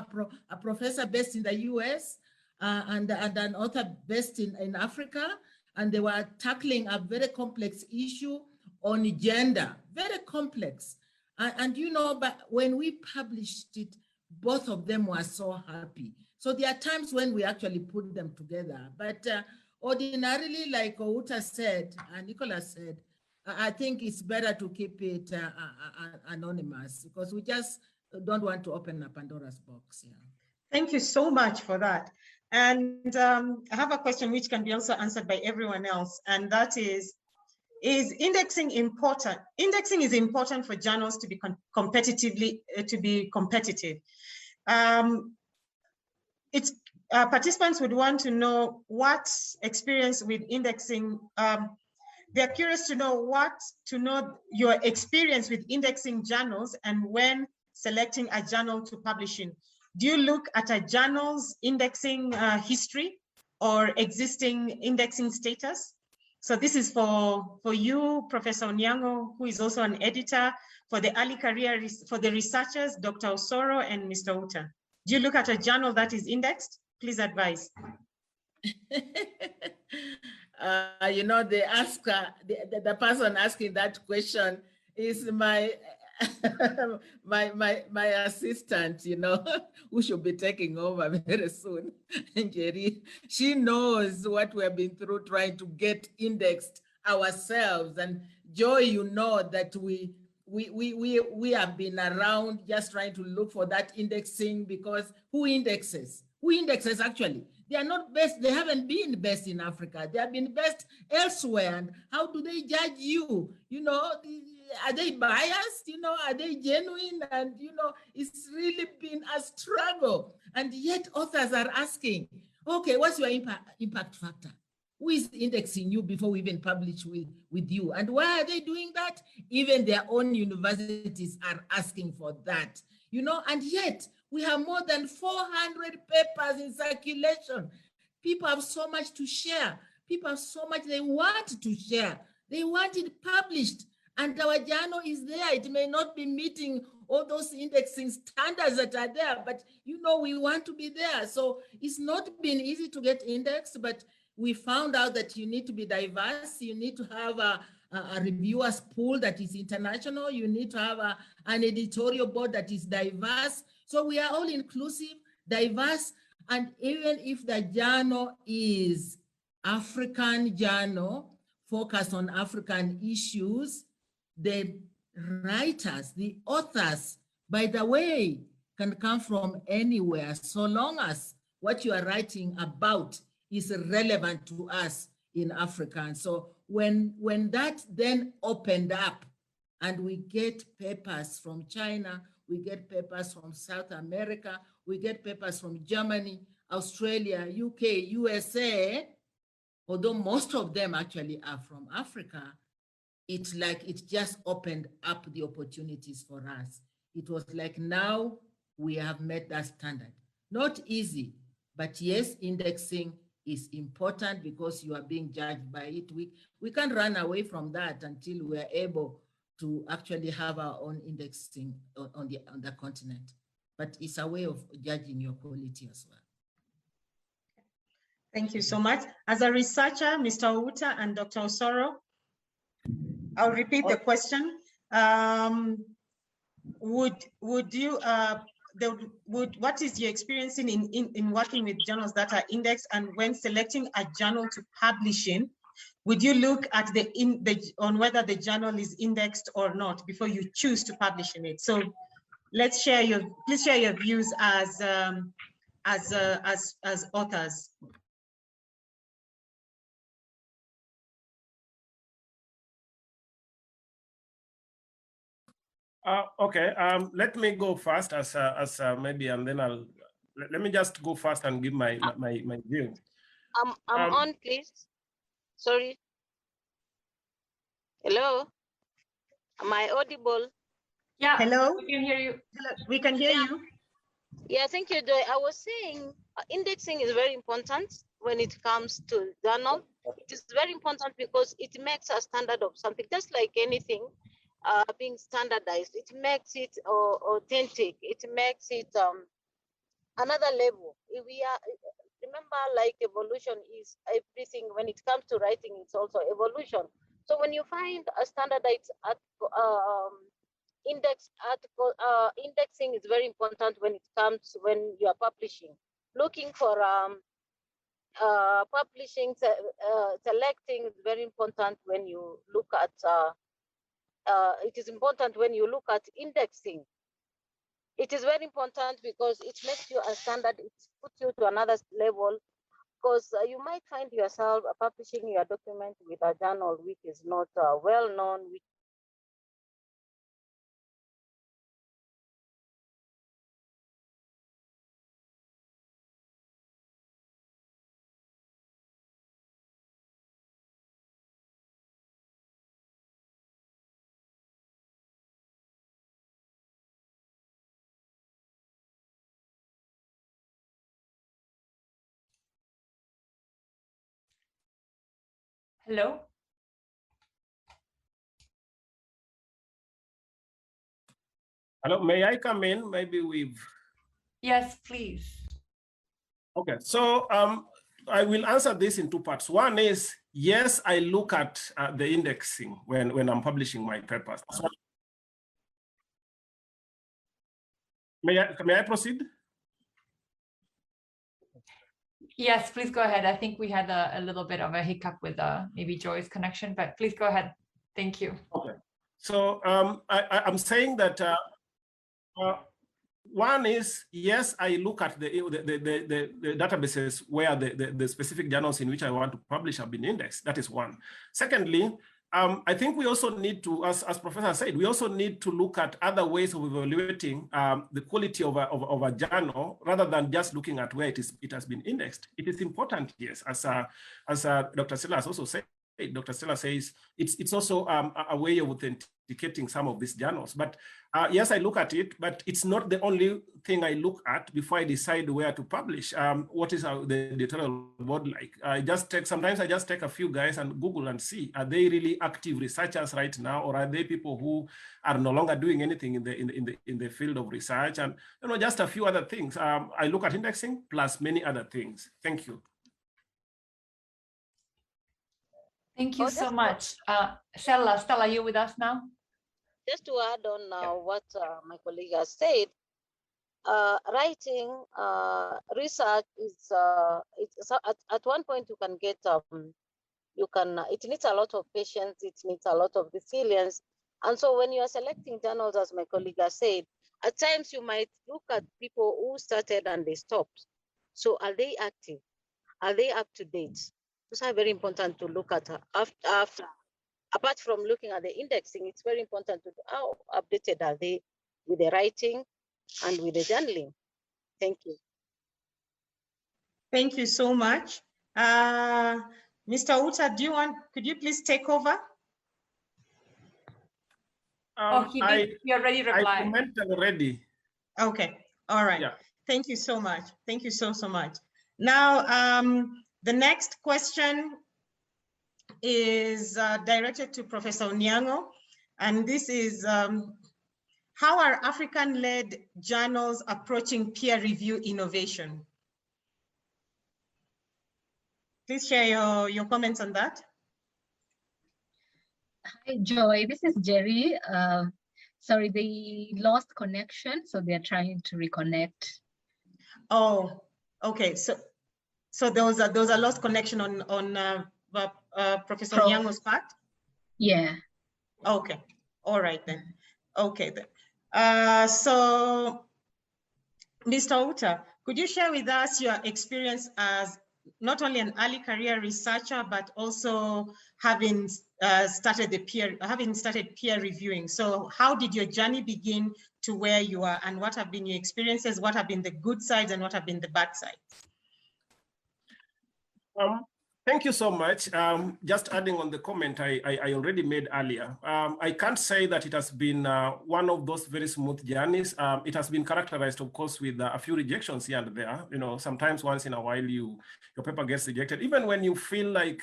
a professor based in the US and an author based in Africa, and they were tackling a very complex issue on gender, very complex. And you know, but when we published it, both of them were so happy. So there are times when we actually put them together. But ordinarily, like Outa said, and Nicholas said, I think it's better to keep it anonymous, because we just don't want to open a Pandora's box. Yeah. Thank you so much for that. And I have a question which can be also answered by everyone else, and that is indexing important? Indexing is important for journals to be competitive. Participants would want to know what experience with indexing. They're curious to know your experience with indexing journals and when selecting a journal to publish in. Do you look at a journal's indexing history or existing indexing status? So this is for you, Professor Oniang'o, who is also an editor, for the early career, for the researchers, Dr. Osoro and Mr. Outa. Do you look at a journal that is indexed? Please advise. You know, they ask, the person asking that question is my my assistant, you know, who should be taking over very soon. And Jerry, she knows what we have been through trying to get indexed ourselves. And Joy, you know that we have been around just trying to look for that indexing, because who indexes? Who indexes actually? They are not best, they haven't been best in Africa. They have been best elsewhere. And how do they judge you? You know, are they biased? You know, are they genuine? And, you know, it's really been a struggle. And yet authors are asking, okay, what's your impact factor? Who is indexing you before we even publish with you? And why are they doing that? Even their own universities are asking for that. You know, and yet we have more than 400 papers in circulation. People have so much to share. People have so much they want to share. They want it published. And our journal is there. It may not be meeting all those indexing standards that are there, but you know, we want to be there. So it's not been easy to get indexed, but we found out that you need to be diverse. You need to have a reviewers pool that is international. You need to have an editorial board that is diverse. So we are all inclusive, diverse, and even if the journal is African journal, focused on African issues, the writers, the authors, by the way, can come from anywhere, so long as what you are writing about is relevant to us in Africa. And so when that then opened up, and we get papers from China, we get papers from South America, we get papers from Germany, Australia, UK, USA, although most of them actually are from Africa, it's like it just opened up the opportunities for us. It was like, now we have met that standard. Not easy, but yes, indexing is important because you are being judged by it. We can't run away from that until we are able to actually have our own indexing on the continent. But it's a way of judging your quality as well. Thank you so much. As a researcher, Mr. Outa and Dr. Osoro, I'll repeat the question. What is your experience in working with journals that are indexed, and when selecting a journal to publish in, would you look at on whether the journal is indexed or not before you choose to publish in it? So please share your views as authors. Okay, let me go first as maybe, and then let me just go first and give my view. I'm on, please. Sorry. Hello. Am I audible? Yeah. Hello. We can hear you. Hello. We can hear you. Yeah, thank you, Joy. I was saying indexing is very important when it comes to journal. It is very important because it makes a standard of something, just like anything being standardized. It makes it authentic. It makes it another level. Remember, like evolution is everything. When it comes to writing, it's also evolution. So when you find a standardized indexing is very important when it comes when you are publishing. Looking for publishing, selecting is very important when you look at. It is important when you look at indexing. It is very important because it makes you a standard. It puts you to another level. Because you might find yourself publishing your document with a journal which is not well known. Hello. Hello, may I come in? Maybe we've. Yes, please. Okay, so I will answer this in two parts. One is, yes, I look at the indexing when I'm publishing my papers. So, may I proceed? Yes, please go ahead. I think we had a little bit of a hiccup with maybe Joy's connection, but please go ahead. Thank you. Okay. So I'm saying that one is, yes, I look at the databases where the specific journals in which I want to publish have been indexed. That is one. Secondly, I think we also need to, as Professor said, we also need to look at other ways of evaluating the quality of a journal rather than just looking at where it has been indexed. It is important, yes, as Dr. Stella has also said. Dr. Stella says it's also a way of authenticating some of these journals. But yes, I look at it, but it's not the only thing I look at before I decide where to publish. What is the editorial board like? Sometimes I just take a few guys and Google and see, are they really active researchers right now, or are they people who are no longer doing anything in the field of research? And just a few other things. I look at indexing plus many other things. Thank you. Thank you so much. Stella, are you with us now? Just to add on what my colleague has said, writing research is at one point you can get it needs a lot of patience, it needs a lot of resilience, and so when you are selecting journals, as my colleague has said, at times you might look at people who started and they stopped. So are they active? Are they up to date? Those are very important to look at after. Apart from looking at the indexing, it's very important to know how updated are they with the writing and with the journaling. Thank you. Thank you so much. Mr. Outa, could you please take over? He already replied. I commented already. Okay, all right. Yeah. Thank you so much. Thank you so much. Now, the next question is directed to Professor Oniang'o, and this is, how are African-led journals approaching peer review innovation? Please share your comments on that. Hi, Joy. This is Jerry. Sorry, they lost connection, so they're trying to reconnect. Oh, okay. So there was a lost connection on Professor Oniang'o's part? Yeah. Okay. All right then. Okay then. So, Mr. Outa, could you share with us your experience as not only an early career researcher, but also having started peer reviewing? So how did your journey begin to where you are, and what have been your experiences? What have been the good sides and what have been the bad sides? Thank you so much. Just adding on the comment I already made earlier, I can't say that it has been one of those very smooth journeys. It has been characterized, of course, with a few rejections here and there. You know, sometimes once in a while your paper gets rejected. Even when you feel like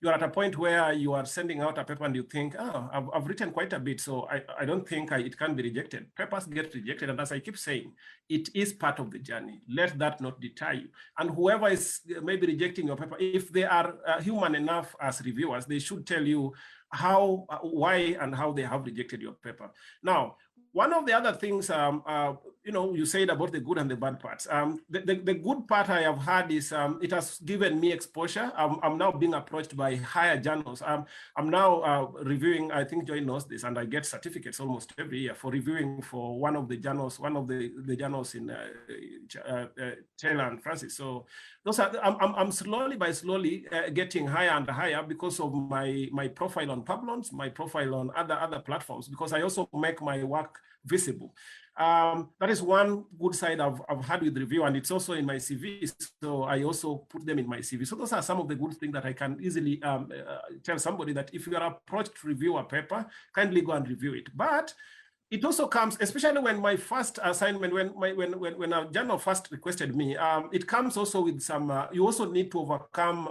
you're at a point where you are sending out a paper and you think, oh, I've written quite a bit, so I don't think it can be rejected. Papers get rejected, and as I keep saying, it is part of the journey. Let that not deter you. And whoever is maybe rejecting your paper, if they are human enough as reviewers, they should tell you how, why, and how they have rejected your paper. Now, one of the other things, you know, you said about the good and the bad parts. The good part I have had is it has given me exposure. I'm now being approached by higher journals. I'm now reviewing, I think Joy knows this, and I get certificates almost every year for reviewing for one of the journals in Taylor and Francis. So those are, I'm slowly getting higher and higher because of my profile on Pablons, my profile on other platforms, because I also make my work visible. That is one good side I've had with review, and it's also in my CV. So I also put them in my CV. So those are some of the good things that I can easily tell somebody that if you are approached to review a paper, kindly go and review it. But it also comes, especially when my first assignment, when a journal first requested me, it comes also with some, you also need to overcome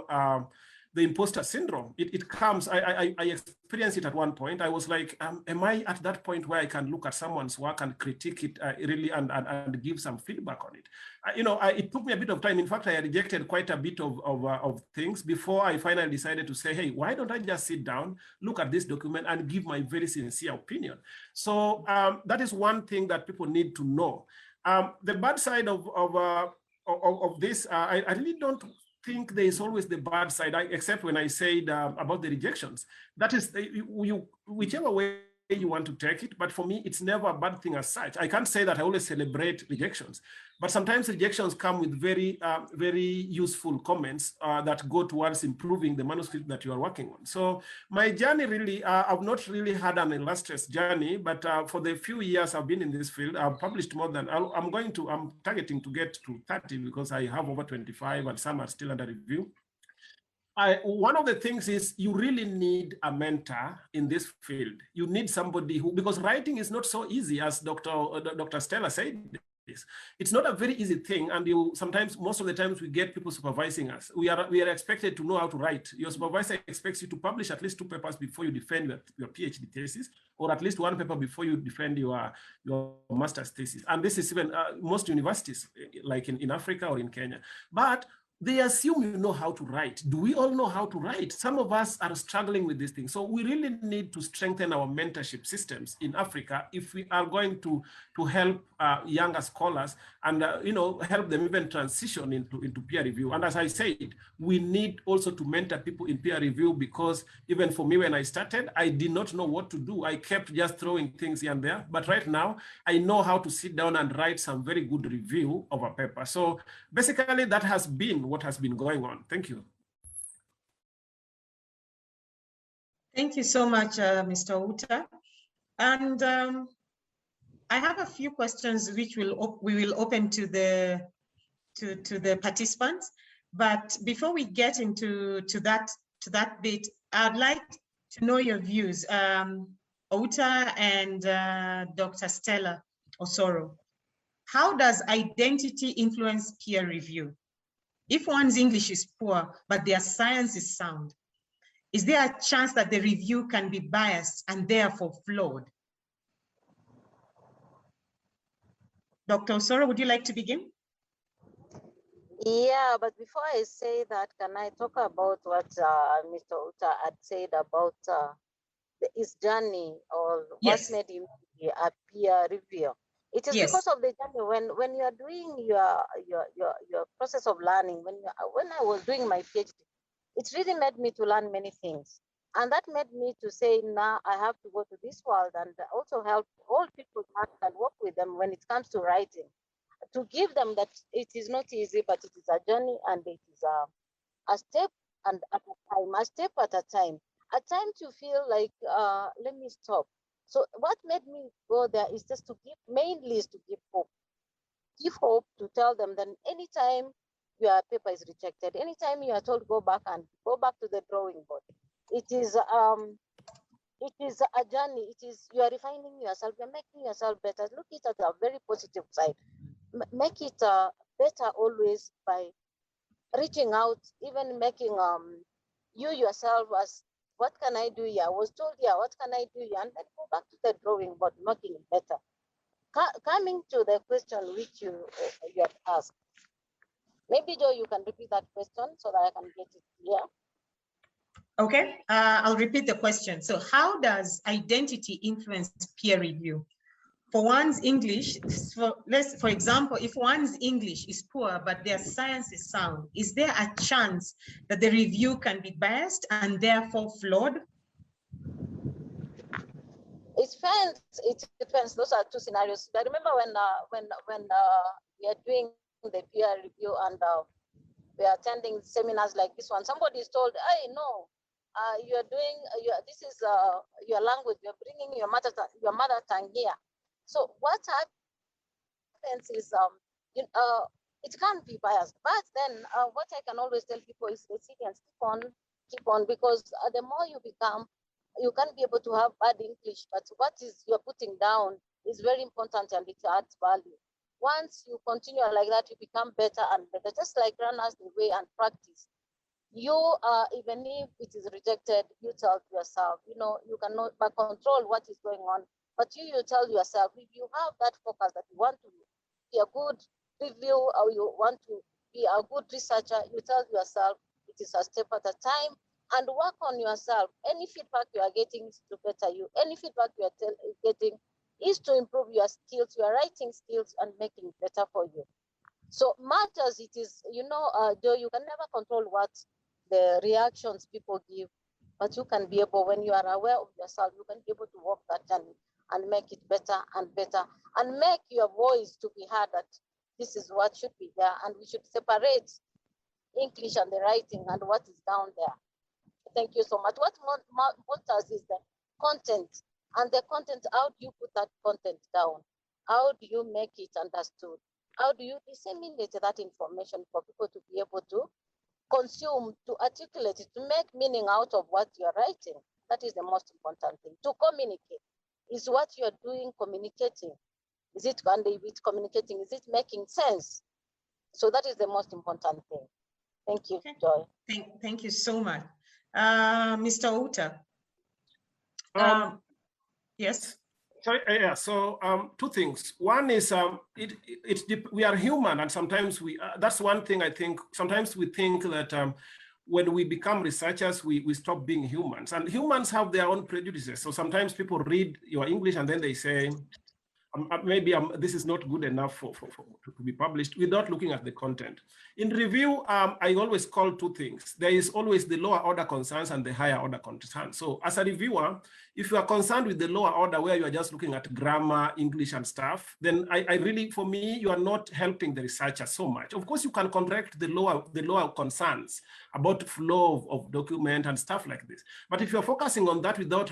the imposter syndrome. It comes, I experienced it at one point. I was like, am I at that point where I can look at someone's work and critique it really and give some feedback on it? You know, it took me a bit of time. In fact, I rejected quite a bit of things before I finally decided to say, hey, why don't I just sit down, look at this document and give my very sincere opinion? So that is one thing that people need to know. The bad side of this, I really don't think there is always the bad side, except when I said about the rejections. That is, whichever way you want to take it, but for me, it's never a bad thing as such. I can't say that I always celebrate rejections, but sometimes rejections come with very, very useful comments that go towards improving the manuscript that you are working on. So my journey really, I've not really had an illustrious journey, but for the few years I've been in this field, I've published more than, I'm targeting to get to 30 because I have over 25 and some are still under review. One of the things is you really need a mentor in this field. You need somebody who, because writing is not so easy as Dr. Stella said this. It's not a very easy thing, and sometimes, most of the times, we get people supervising us. We are expected to know how to write. Your supervisor expects you to publish at least 2 papers before you defend your PhD thesis, or at least 1 paper before you defend your master's thesis. And this is even most universities, like in Africa or in Kenya. But they assume you know how to write. Do we all know how to write? Some of us are struggling with these things. So we really need to strengthen our mentorship systems in Africa if we are going to help younger scholars and you know, help them even transition into peer review. And as I said, we need also to mentor people in peer review, because even for me, when I started, I did not know what to do. I kept just throwing things here and there. But right now, I know how to sit down and write some very good review of a paper. So basically, that has been what has been going on. Thank you. Thank you so much, Mr. Outa. And I have a few questions which we will open to the participants. But before we get into that bit, I'd like to know your views, Outa and Dr. Stella Osoro. How does identity influence peer review? If one's English is poor, but their science is sound, is there a chance that the review can be biased and therefore flawed? Dr. Osoro, would you like to begin? Yeah, but before I say that, can I talk about what Mr. Outa had said about his journey, or what Yes. made him be a peer review? It is Yes. because of the journey when you are doing your process of learning. When I was doing my PhD, it really made me to learn many things, and that made me to say, now I have to go to this world and also help all people and work with them when it comes to writing, to give them that it is not easy, but it is a journey, and it is a step and at a time, a step at a time. At times you feel like, let me stop. So what made me go there is just to give, mainly is to give hope. Give hope, to tell them that anytime your paper is rejected, anytime you are told go back to the drawing board, it is a journey. It is, you are refining yourself, you're making yourself better. Look at it at a very positive side. Make it better always by reaching out, even making you yourself as, what can I do here? I was told here, what can I do here? And then go back to the drawing board, making it better. Coming to the question which you have asked, maybe Joe, you can repeat that question so that I can get it here. Okay, I'll repeat the question. So how does identity influence peer review? For one's English, for example, if one's English is poor, but their science is sound, is there a chance that the review can be biased and therefore flawed? It depends. Those are two scenarios. I remember when we are doing the peer review and we are attending seminars like this one, somebody is told, hey, no, you are doing, this is your language, you're bringing your mother tongue here. So what happens is, it can't be biased. But then what I can always tell people is resilience, keep on, because the more you become, you can be able to have bad English, but what is you're putting down is very important and it adds value. Once you continue like that, you become better and better, just like runners the way and practice. You, even if it is rejected, you tell yourself, you cannot control what is going on, but you tell yourself, if you have that focus that you want to be a good review or you want to be a good researcher, you tell yourself it is a step at a time, and work on yourself. Any feedback you are getting is to better you. Any feedback you are getting is to improve your skills, your writing skills, and making it better for you. So much as it is, Joe, you can never control what the reactions people give, but you can be able, when you are aware of yourself, you can be able to walk that journey and make it better and better, and make your voice to be heard that this is what should be there, and we should separate English and the writing and what is down there. Thank you so much. What matters is the content, and the content, how do you put that content down? How do you make it understood? How do you disseminate that information for people to be able to consume, to articulate it, to make meaning out of what you're writing? That is the most important thing. To communicate. Is what you're doing communicating? Is it, and if it's communicating, is it making sense? So that is the most important thing. Thank you, Joy. Thank you so much. Mr. Outa. Yes. Sorry, yeah. So two things. One is we are human, and sometimes we. That's one thing I think. Sometimes we think that when we become researchers, we stop being humans, and humans have their own prejudices. So sometimes people read your English and then they say, maybe this is not good enough to be published, without looking at the content. In review, I always call two things. There is always the lower order concerns and the higher order concerns. So as a reviewer, if you are concerned with the lower order where you are just looking at grammar, English and stuff, then I really, for me, you are not helping the researcher so much. Of course, you can correct the lower concerns about flow of document and stuff like this. But if you're focusing on that without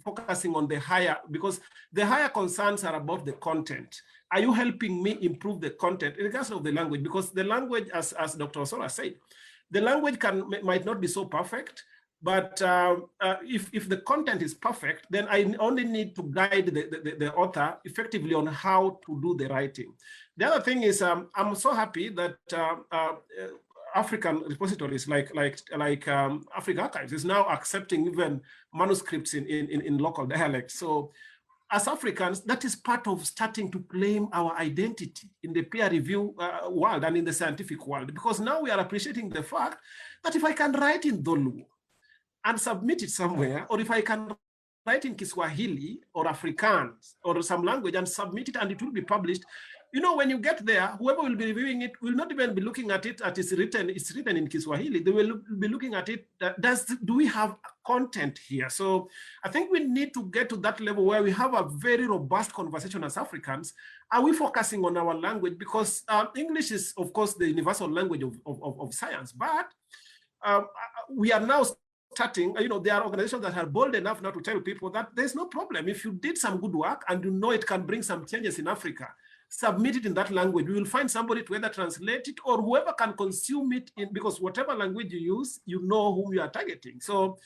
focusing on the higher, because the higher concerns are about the content. Are you helping me improve the content in regards of the language? Because the language, as Dr. Osoro said, the language might not be so perfect, but if the content is perfect, then I only need to guide the author effectively on how to do the writing. The other thing is, I'm so happy that African repositories like Africa Archives is now accepting even manuscripts in local dialects. So as Africans, that is part of starting to claim our identity in the peer review world and in the scientific world, because now we are appreciating the fact that if I can write in Dholuo and submit it somewhere, or if I can write in Kiswahili or Afrikaans or some language and submit it and it will be published, you know, when you get there, whoever will be reviewing it will not even be looking at it as it's written in Kiswahili. They will be looking at it, do we have content here? So I think we need to get to that level where we have a very robust conversation as Africans. Are we focusing on our language? Because English is, of course, the universal language of science, but we are now starting, you know, there are organizations that are bold enough now to tell people that there's no problem. If you did some good work and you know it can bring some changes in Africa, submit it in that language. We will find somebody to either translate it or whoever can consume it in, because whatever language you use, you know whom you are targeting. So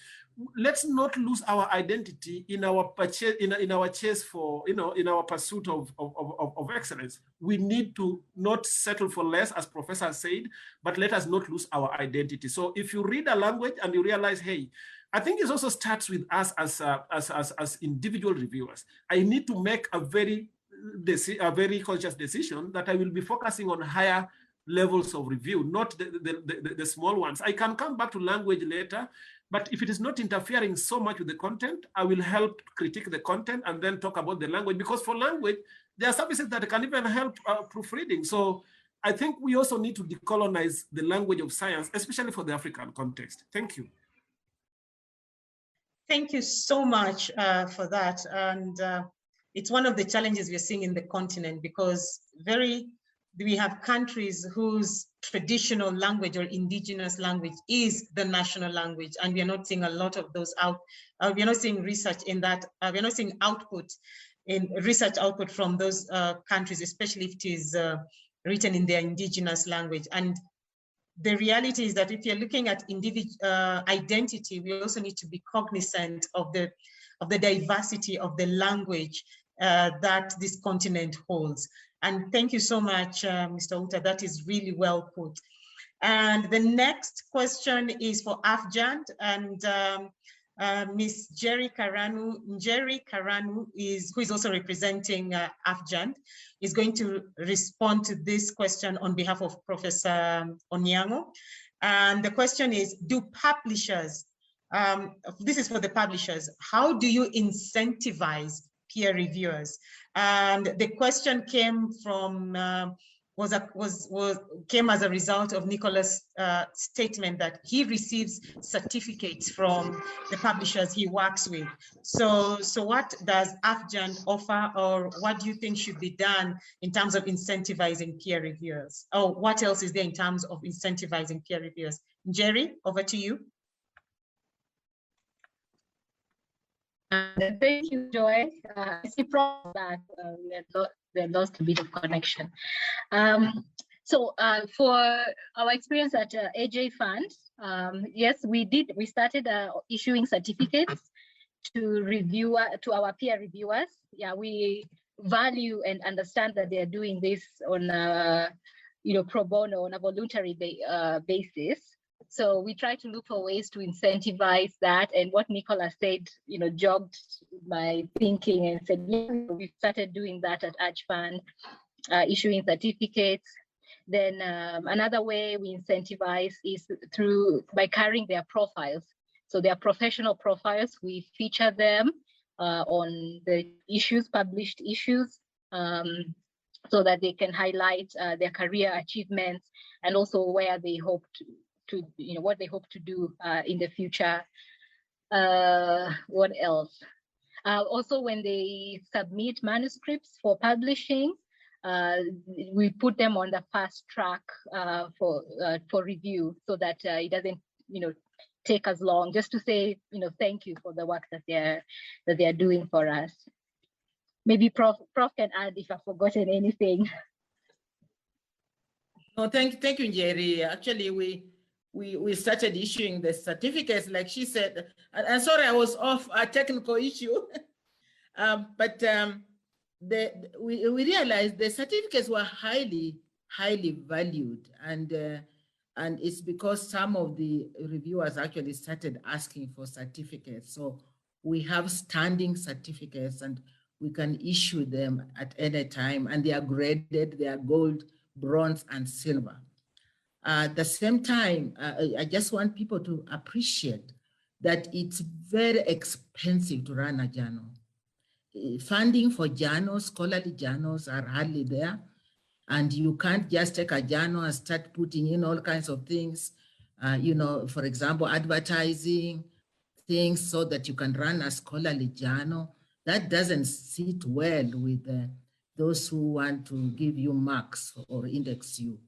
let's not lose our identity in our purchase, in our chase for, you know, in our pursuit of excellence. We need to not settle for less, as Professor said, but let us not lose our identity. So if you read a language and you realize, hey, I think it also starts with us as individual reviewers. I need to make a very conscious decision that I will be focusing on higher levels of review, not the small ones. I can come back to language later, but if it is not interfering so much with the content, I will help critique the content and then talk about the language, because for language, there are services that can even help proofreading. So I think we also need to decolonize the language of science, especially for the African context. Thank you. Thank you so much for that. And it's one of the challenges we're seeing in the continent, because we have countries whose traditional language or indigenous language is the national language, and we are not seeing a lot of those out. We are not seeing research in that. We are not seeing research output from those countries, especially if it is written in their indigenous language. And the reality is that if you're looking at identity, we also need to be cognizant of the diversity of the language that this continent holds. And thank you so much, Mr. Outa. That is really well put. And the next question is for AJFAND, and Ms. Jerry Karanu, who is also representing AJFAND, is going to respond to this question on behalf of Professor Oniang'o. And the question is, do publishers, this is for the publishers, how do you incentivize peer reviewers? And the question came from came as a result of Nicholas' statement that he receives certificates from the publishers he works with. So what does AJFAND offer, or what do you think should be done in terms of incentivizing peer reviewers? Or what else is there in terms of incentivizing peer reviewers? Jerry, over to you. Thank you, Joy. I see Prof that we lost a bit of connection. So for our experience at AJFAND, yes, we started issuing certificates to our peer reviewers. Yeah, we value and understand that they are doing this on pro bono, on a voluntary basis. So we try to look for ways to incentivize that. And what Nicola said, jogged my thinking and said, yeah, we started doing that at AJFAND, issuing certificates. Then another way we incentivize is by carrying their profiles. So their professional profiles, we feature them on the published issues, so that they can highlight their career achievements and also where they hope to what they hope to do in the future. What else? Also, when they submit manuscripts for publishing, we put them on the fast track for review, so that it doesn't take us long. Just to say thank you for the work that they're doing for us. Maybe Prof can add if I've forgotten anything. No, thank you, Jerry. Actually, we started issuing the certificates, like she said. And sorry, I was off a technical issue, but we realized the certificates were highly valued, and it's because some of the reviewers actually started asking for certificates. So we have standing certificates, and we can issue them at any time, and they are graded, they are gold, bronze, and silver. At the same time, I just want people to appreciate that it's very expensive to run a journal. Funding for journals, scholarly journals, are hardly there. And you can't just take a journal and start putting in all kinds of things, you know, for example, advertising things so that you can run a scholarly journal. That doesn't sit well with those who want to give you marks or index you.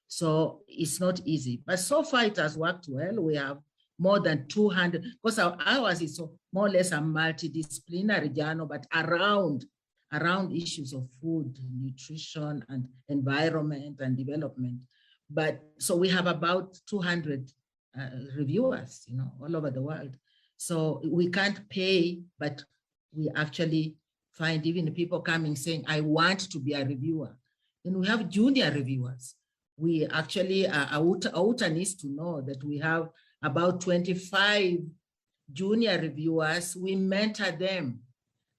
So it's not easy, but so far it has worked well. We have more than 200, because ours is more or less a multidisciplinary journal, but around issues of food, nutrition, and environment and development. But so we have about 200 reviewers, you know, all over the world. So we can't pay, but we actually find even people coming saying, I want to be a reviewer. And we have junior reviewers. We actually, Outa needs to know that we have about 25 junior reviewers. We mentor them.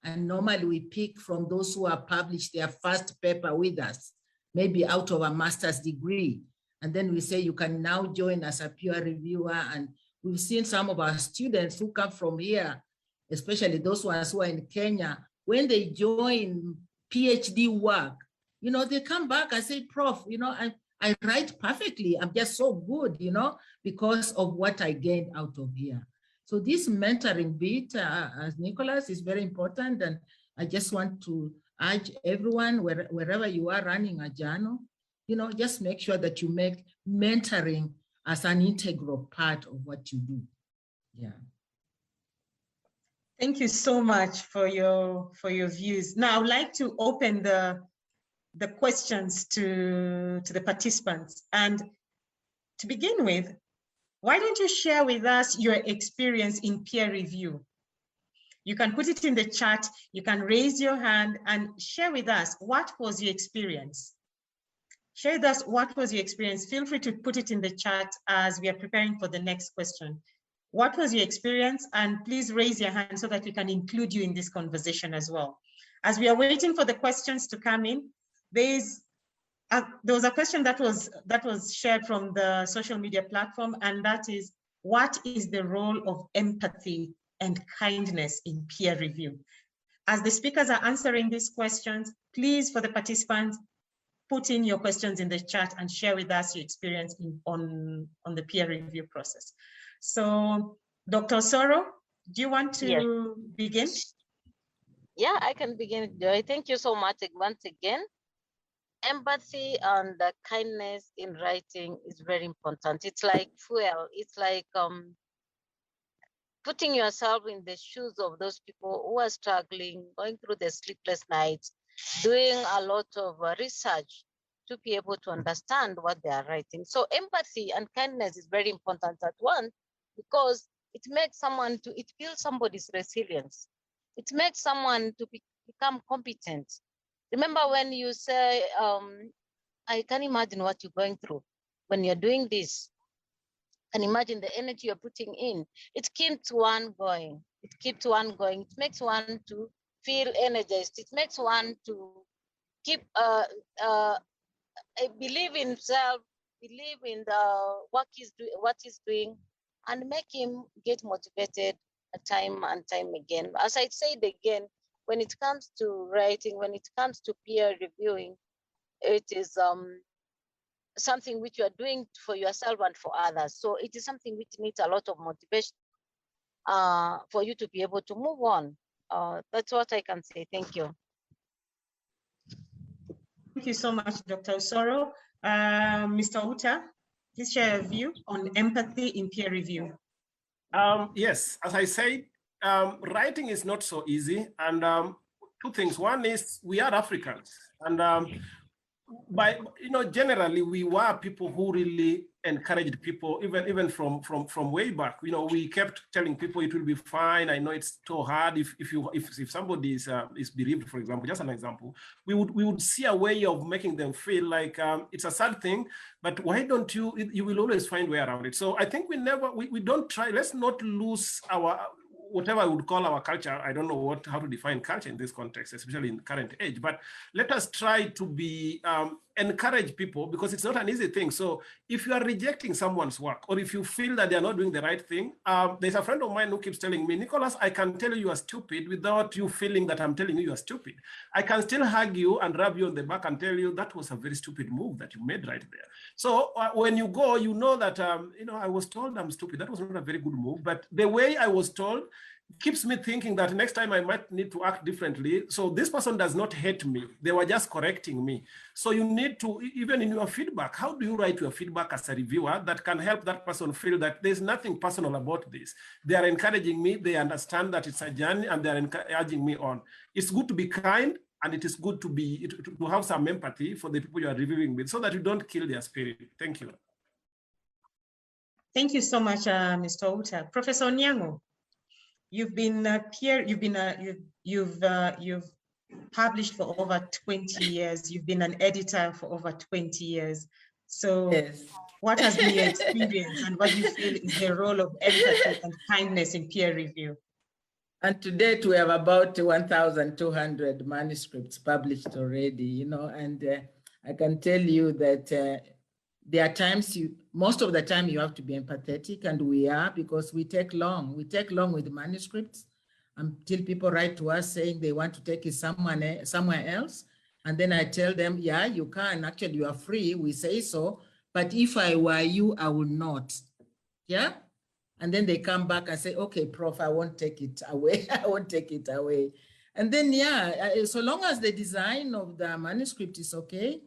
And normally we pick from those who have published their first paper with us, maybe out of a master's degree. And then we say, you can now join as a peer reviewer. And we've seen some of our students who come from here, especially those ones who are in Kenya, when they join PhD work, you know, they come back and say, Prof, you know, I write perfectly. I'm just so good, you know, because of what I gained out of here. So this mentoring bit, as Nicholas, is very important. And I just want to urge everyone, wherever you are running a journal, you know, just make sure that you make mentoring as an integral part of what you do. Yeah. Thank you so much for your views. Now I'd like to open the questions to the participants. And to begin with, why don't you share with us your experience in peer review? You can put it in the chat, you can raise your hand and share with us, what was your experience? Share with us what was your experience. Feel free to put it in the chat as we are preparing for the next question. What was your experience? And please raise your hand so that we can include you in this conversation as well. As we are waiting for the questions to come in, there was a question that was shared from the social media platform, and that is, what is the role of empathy and kindness in peer review? As the speakers are answering these questions, please, for the participants, put in your questions in the chat and share with us your experience on the peer review process. So, Dr. Osoro, do you want to begin? Yeah, I can begin, Joy. Thank you so much once again. Empathy and kindness in writing is very important. It's like fuel. It's like putting yourself in the shoes of those people who are struggling, going through the sleepless nights, doing a lot of research to be able to understand what they are writing. So empathy and kindness is very important at once, because it makes someone to, it builds somebody's resilience. It makes someone to become competent. Remember when you say, I can imagine what you're going through when you're doing this. And imagine the energy you're putting in. It keeps one going. It keeps one going. It makes one to feel energized. It makes one to keep believe in himself, believe in the what he's doing, and make him get motivated time and time again. As I said again, when it comes to writing, when it comes to peer reviewing, it is something which you are doing for yourself and for others. So it is something which needs a lot of motivation for you to be able to move on. That's what I can say. Thank you. Thank you so much, Dr. Osoro. Mr. Outa, please share a view on empathy in peer review. Yes, as I said, writing is not so easy. And two things. One is we are Africans. And generally we were people who really encouraged people, even from way back. We kept telling people it will be fine. I know it's so hard. If somebody is bereaved, for example, just an example, we would see a way of making them feel like it's a sad thing, but why don't you will always find a way around it. So I think we don't try. Let's not lose whatever I would call our culture, I don't know how to define culture in this context, especially in current age, but let us try to be, encourage people, because it's not an easy thing. So if you are rejecting someone's work, or if you feel that they're not doing the right thing, there's a friend of mine who keeps telling me, Nicholas, I can tell you are stupid without you feeling that I'm telling you are stupid. I can still hug you and rub you on the back and tell you that was a very stupid move that you made right there. So when you go, you know that, I was told I'm stupid. That was not a very good move, but the way I was told keeps me thinking that next time I might need to act differently. So this person does not hate me. They were just correcting me. So you need to, even in your feedback, how do you write your feedback as a reviewer that can help that person feel that there's nothing personal about this? They are encouraging me. They understand that it's a journey and they're encouraging me on. It's good to be kind, and it is good to have some empathy for the people you are reviewing with, so that you don't kill their spirit. Thank you. Thank you so much, Mr. Outa. Professor Oniang'o, you've been you've published for over 20 years. You've been an editor for over 20 years. So Yes. what has been your experience, and what do you feel is the role of empathy and kindness in peer review? And to date, we have about 1,200 manuscripts published already, and I can tell you that there are times most of the time you have to be empathetic, and we are, because we take long with manuscripts until people write to us saying they want to take it somewhere else. And then I tell them, yeah, you can, actually you are free, we say so, but if I were you, I would not. Yeah. And then they come back and say, okay, Prof, I won't take it away. I won't take it away. And then, yeah, so long as the design of the manuscript is okay,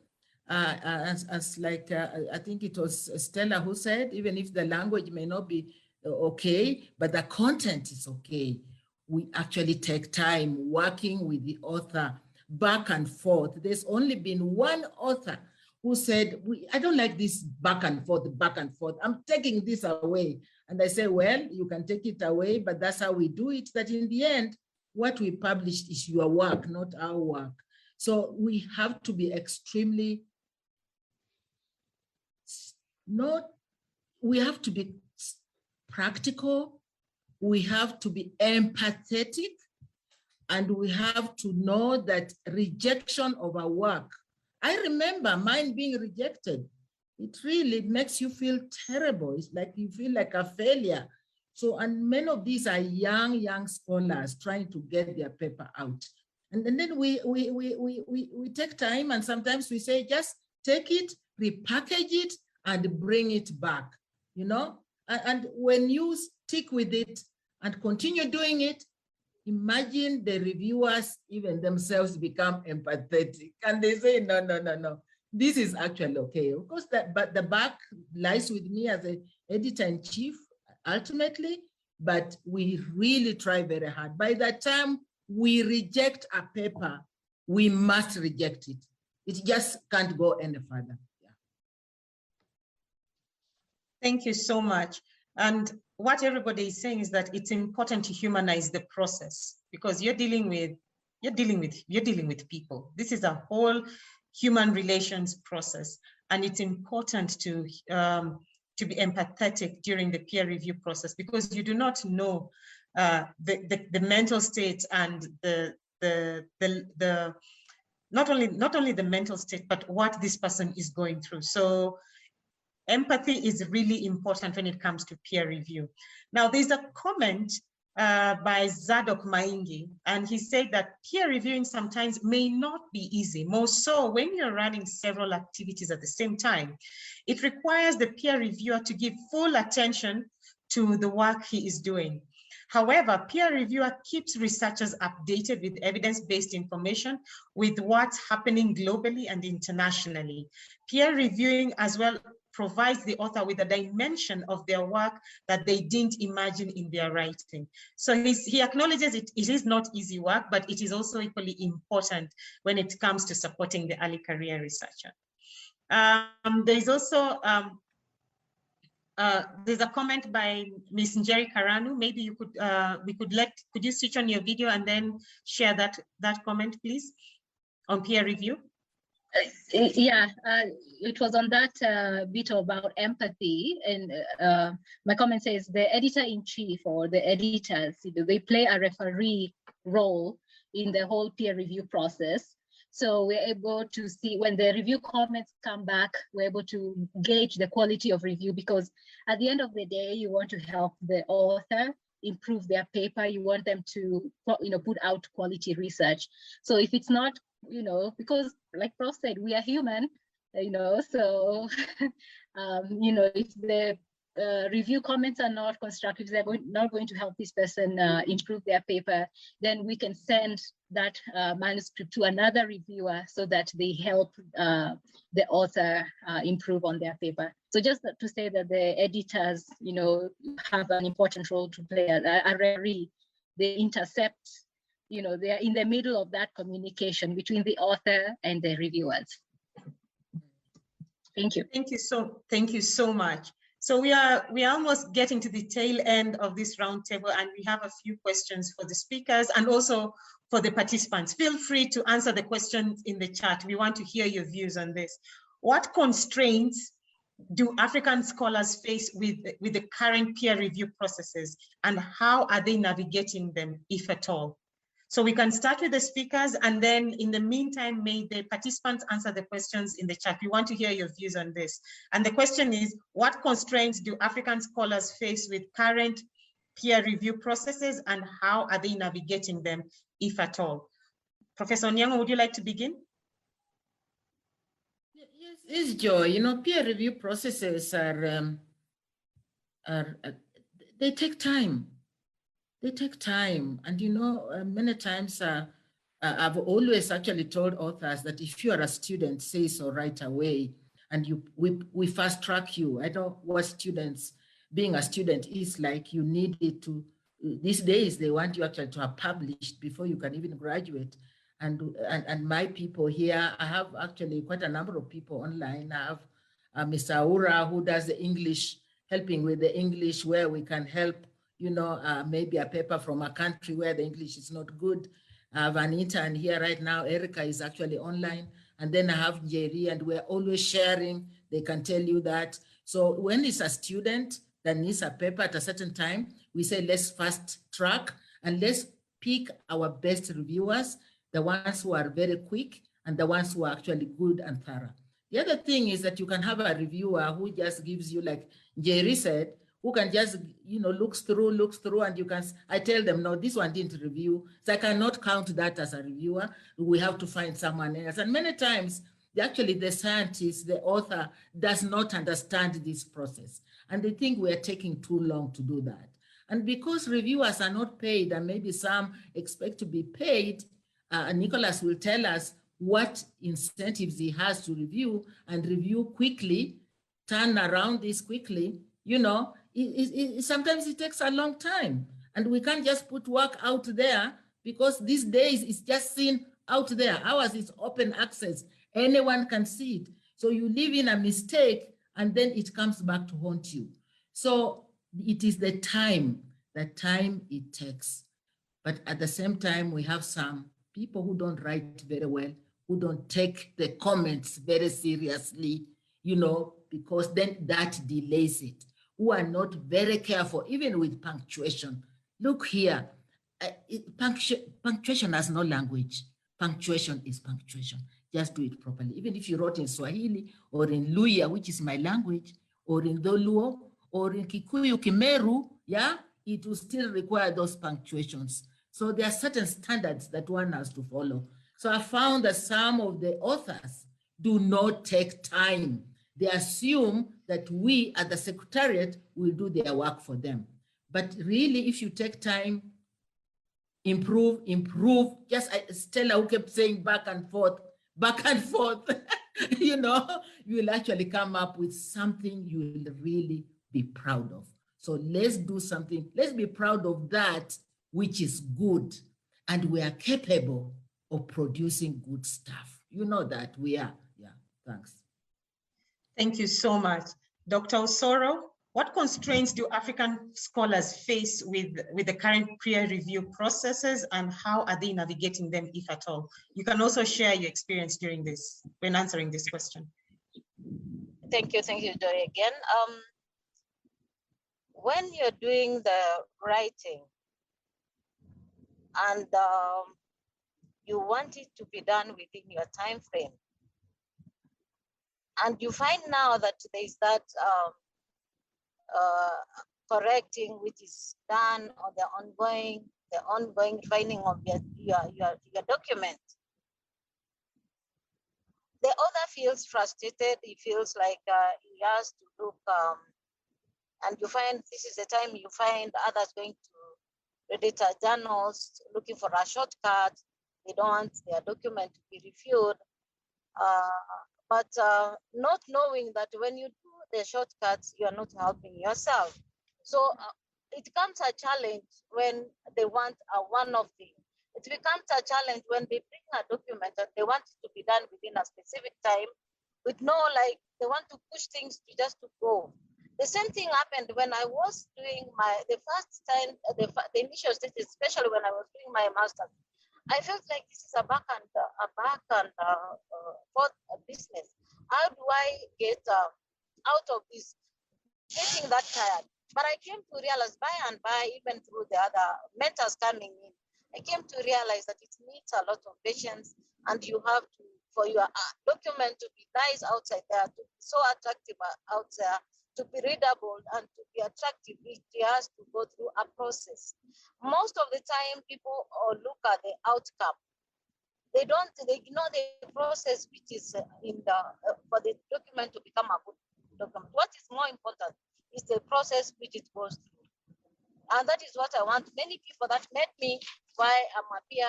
as like, I think it was Stella who said, even if the language may not be okay, but the content is okay. We actually take time working with the author back and forth. There's only been one author who said, I don't like this back and forth. I'm taking this away. And I say, well, you can take it away, but that's how we do it, that in the end, what we published is your work, not our work. So we have to be extremely, we have to be practical, we have to be empathetic, and we have to know that rejection of our work. I remember mine being rejected. It really makes you feel terrible. It's like you feel like a failure. So, and many of these are young scholars trying to get their paper out. And then we take time, and sometimes we say, just take it, repackage it, and bring it back, And when you stick with it and continue doing it, imagine the reviewers, even themselves, become empathetic. And they say, no. This is actually okay. Of course, but the back lies with me as an editor-in-chief, ultimately, but we really try very hard. By the time we reject a paper, we must reject it. It just can't go any further. Yeah. Thank you so much. And what everybody is saying is that it's important to humanize the process, because you're dealing with people. This is a whole human relations process, and it's important to be empathetic during the peer review process, because you do not know the mental state and not only the mental state, but what this person is going through. So empathy is really important when it comes to peer review. Now, there's a comment by Zadok Maingi, and he said that peer reviewing sometimes may not be easy, more so when you're running several activities at the same time. It requires the peer reviewer to give full attention to the work he is doing. However, peer reviewer keeps researchers updated with evidence-based information with what's happening globally and internationally. Peer reviewing as well provides the author with a dimension of their work that they didn't imagine in their writing. So he acknowledges it is not easy work, but it is also equally important when it comes to supporting the early career researcher. There is also, there's a comment by Ms. Njeri Karanu. Maybe you could, could you switch on your video and then share that comment, please, on peer review? It was on that bit about empathy, and my comment says the editor-in-chief or the editors, they play a referee role in the whole peer review process. So we're able to see when the review comments come back, we're able to gauge the quality of review, because at the end of the day, you want to help the author improve their paper. You want them to, put out quality research. So if it's not, because like Prof said, we are human, so, if the review comments are not constructive, they're not going to help this person improve their paper, then we can send that manuscript to another reviewer so that they help the author improve on their paper. So just to say that the editors, have an important role to play, a referee. They intercept, they are in the middle of that communication between the author and the reviewers. Thank you. Thank you so much. So we are almost getting to the tail end of this roundtable, and we have a few questions for the speakers and also for the participants. Feel free to answer the questions in the chat. We want to hear your views on this. What constraints do African scholars face with the current peer review processes, and how are they navigating them, if at all? So we can start with the speakers, and then in the meantime, may the participants answer the questions in the chat. We want to hear your views on this. And the question is, what constraints do African scholars face with current peer review processes, and how are they navigating them, if at all? Professor Oniang'o, would you like to begin? Yes, Joy. Peer review processes are they take time. They take time, and many times I've always actually told authors that if you are a student, say so right away, and we fast track you. I know what students, being a student is like. You need it to, these days they want you actually to have published before you can even graduate. And my people here, I have actually quite a number of people online. I have Mr. Aura, who does the English, helping with the English, where we can help, maybe a paper from a country where the English is not good. I have an intern here right now. Erica is actually online. And then I have Jerry, and we're always sharing. They can tell you that. So when it's a student that needs a paper at a certain time, we say, let's fast track and let's pick our best reviewers, the ones who are very quick and the ones who are actually good and thorough. The other thing is that you can have a reviewer who just gives you, like Jerry said, who can just, looks through, and you can, I tell them, no, this one didn't review. So I cannot count that as a reviewer. We have to find someone else. And many times, actually the scientist, the author does not understand this process. And they think we are taking too long to do that. And because reviewers are not paid, and maybe some expect to be paid, Nicholas will tell us what incentives he has to review and review quickly, turn around this quickly. Sometimes it takes a long time, and we can't just put work out there, because these days it's just seen out there. Ours is open access. Anyone can see it. So you leave in a mistake, and then it comes back to haunt you. So it is the time it takes. But at the same time, we have some people who don't write very well, who don't take the comments very seriously, because then that delays it, who are not very careful, even with punctuation. Look here, punctuation has no language. Punctuation is punctuation. Just do it properly. Even if you wrote in Swahili or in Luya, which is my language, or in Doluo, or in Kikuyu, Kimeru, it will still require those punctuations. So there are certain standards that one has to follow. So I found that some of the authors do not take time. They assume that we at the Secretariat will do their work for them. But really, if you take time, improve, just Stella, who kept saying back and forth, you will actually come up with something you will really be proud of. So let's do something. Let's be proud of that which is good, and we are capable of producing good stuff. You know that we are. Yeah, thanks. Thank you so much. Dr. Osoro, What constraints do African scholars face with the current peer review processes, and how are they navigating them, if at all? You can also share your experience during this, when answering this question. Thank you, Joy, again. When you're doing the writing and you want it to be done within your time frame, and you find now that there is that correcting which is done, or the ongoing refining of your document, the author feels frustrated. He feels like he has to look, and you find this is the time you find others going to editor journals looking for a shortcut. They don't want their document to be reviewed, but not knowing that when you do the shortcuts, you are not helping yourself. So it becomes a challenge when they want a one-off thing. It becomes a challenge when they bring a document and they want it to be done within a specific time, with no, like, they want to push things to just to go. The same thing happened when I was doing the first time, the initial stage, especially when I was doing my master's. I felt like this is a back and forth business. How do I get out of this, getting that tired? But I came to realize by and by, even through the other mentors coming in, I came to realize that it needs a lot of patience, and you have to, for your document to be nice outside there, to be so attractive out there, to be readable and to be attractive, it has to go through a process. Most of the time, people look at the outcome. They ignore the process which is for the document to become a good document. What is more important is the process which it goes through. And that is what I want many people that met me why I'm a peer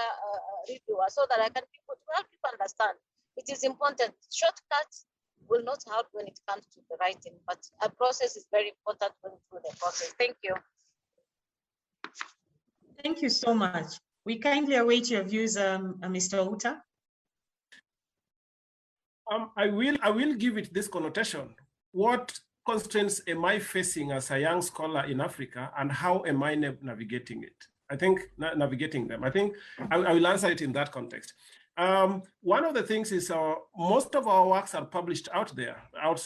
reviewer, so that I can help people understand. It is important. Shortcuts will not help when it comes to the writing, but a process is very important going through the process. Thank you. Thank you so much. We kindly await your views, Mr. Outa. I will give it this connotation. What constraints am I facing as a young scholar in Africa, and how am I navigating it? I think navigating them. I think I will answer it in that context. One of the things is most of our works are published out there,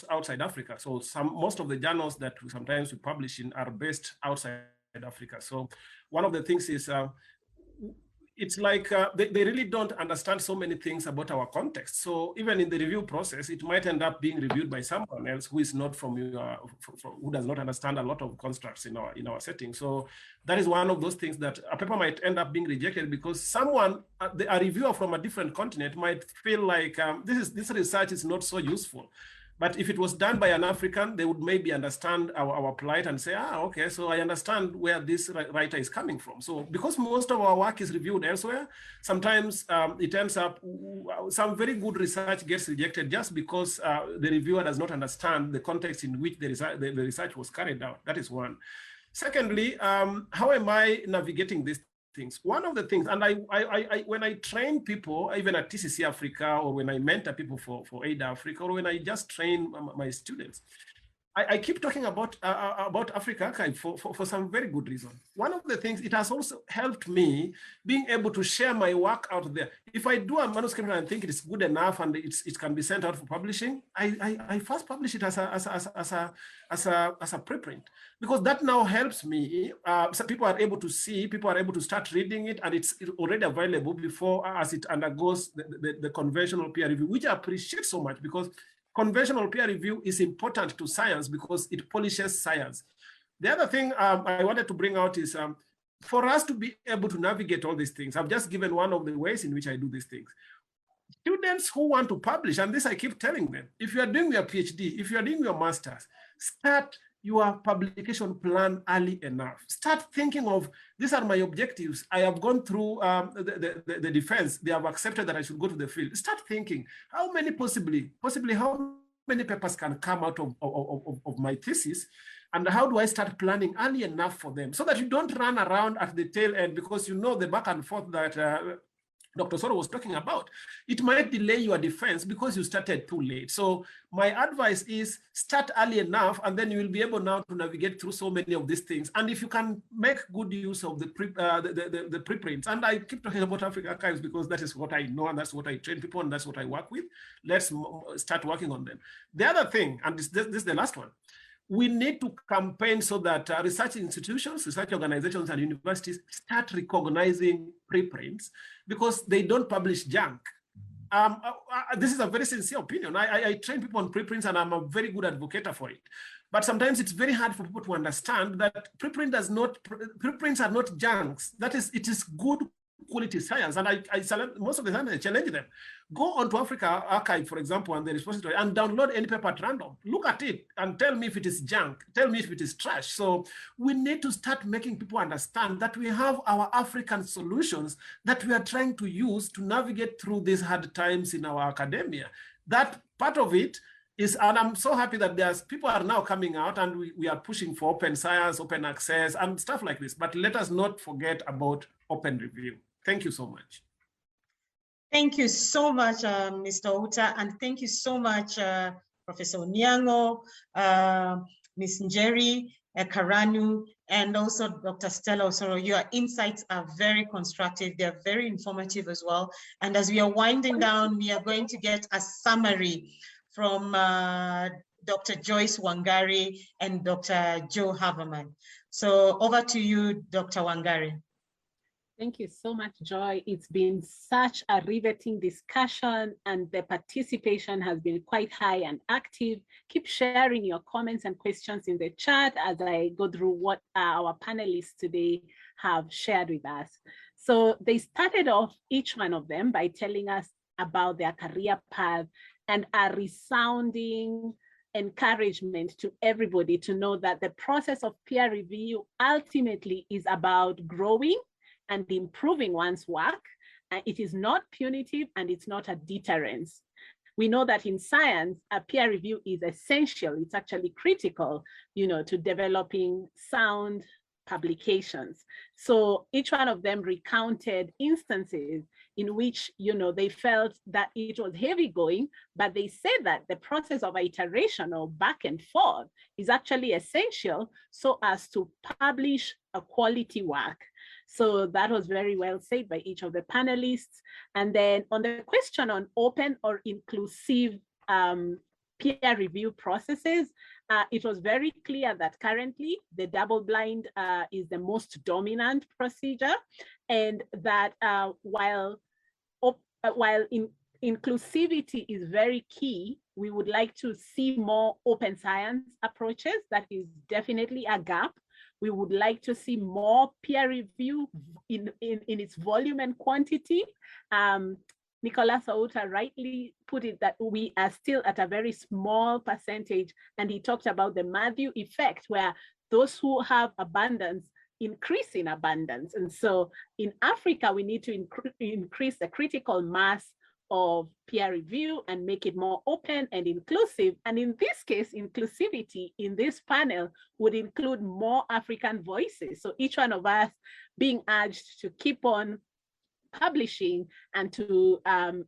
outside Africa. So most of the journals that sometimes we publish in are based outside Africa. So one of the things is it's like they really don't understand so many things about our context. So even in the review process, it might end up being reviewed by someone else who is not who does not understand a lot of constructs in our setting. So that is one of those things that a paper might end up being rejected because someone, a reviewer from a different continent, might feel like this research is not so useful. But if it was done by an African, they would maybe understand our plight and say, okay, so I understand where this writer is coming from. So because most of our work is reviewed elsewhere, sometimes it ends up, some very good research gets rejected just because the reviewer does not understand the context in which the research was carried out. That is one. Secondly, how am I navigating this? Things. One of the things, and when I train people, even at TCC Africa, or when I mentor people for AIDA Africa, or when I just train my students, I keep talking about Africa Archive for some very good reason. One of the things, it has also helped me being able to share my work out there. If I do a manuscript and I think it is good enough and it can be sent out for publishing, I first publish it as a preprint, because that now helps me. So people are able to see, people are able to start reading it, and it's already available before as it undergoes the conventional peer review, which I appreciate so much, because conventional peer review is important to science because it polishes science. The other thing I wanted to bring out is for us to be able to navigate all these things, I've just given one of the ways in which I do these things. Students who want to publish, and this I keep telling them, if you are doing your PhD, if you are doing your master's, start your publication plan early enough. Start thinking of, these are my objectives. I have gone through the defense. They have accepted that I should go to the field. Start thinking, how many possibly how many papers can come out of my thesis, and how do I start planning early enough for them, so that you don't run around at the tail end, because you know the back and forth that Dr. Osoro was talking about, it might delay your defense because you started too late. So my advice is start early enough, and then you will be able now to navigate through so many of these things. And if you can make good use of the preprints, and I keep talking about Africa Archives because that is what I know, and that's what I train people, and that's what I work with. Let's start working on them. The other thing, and this is the last one, we need to campaign so that research institutions, research organizations, and universities start recognizing preprints because they don't publish junk. This is a very sincere opinion. I train people on preprints, and I'm a very good advocate for it. But sometimes it's very hard for people to understand that preprints are not junks. That is, it is good quality science. And I most of the time I challenge them. Go onto Africa Archive, for example, and the repository, and download any paper at random. Look at it and tell me if it is junk. Tell me if it is trash. So we need to start making people understand that we have our African solutions that we are trying to use to navigate through these hard times in our academia. That part of it is, and I'm so happy that people are now coming out, and we are pushing for open science, open access, and stuff like this. But let us not forget about open review. Thank you so much. Thank you so much, Mr. Outa, and thank you so much, Professor Oniang'o, Ms. Njeri, Karanu, and also Dr. Stella Osoro. Your insights are very constructive. They're very informative as well. And as we are winding down, we are going to get a summary from Dr. Joyce Wangari and Dr. Joe Haberman. So over to you, Dr. Wangari. Thank you so much, Joy. It's been such a riveting discussion, and the participation has been quite high and active. Keep sharing your comments and questions in the chat as I go through what our panelists today have shared with us. So they started off, each one of them, by telling us about their career path and a resounding encouragement to everybody to know that the process of peer review ultimately is about growing and improving one's work. It is not punitive, and it's not a deterrence. We know that in science, a peer review is essential. It's actually critical, to developing sound publications. So each one of them recounted instances in which, they felt that it was heavy going, but they said that the process of iteration or back and forth is actually essential so as to publish a quality work. So that was very well said by each of the panelists. And then on the question on open or inclusive peer review processes, it was very clear that currently the double-blind is the most dominant procedure, and that while inclusivity is very key, we would like to see more open science approaches. That is definitely a gap. We would like to see more peer review in its volume and quantity. Nicolas Outa rightly put it that we are still at a very small percentage, and he talked about the Matthew effect, where those who have abundance increase in abundance. And so in Africa, we need to increase the critical mass of peer review and make it more open and inclusive. And in this case, inclusivity in this panel would include more African voices. So each one of us being urged to keep on publishing and to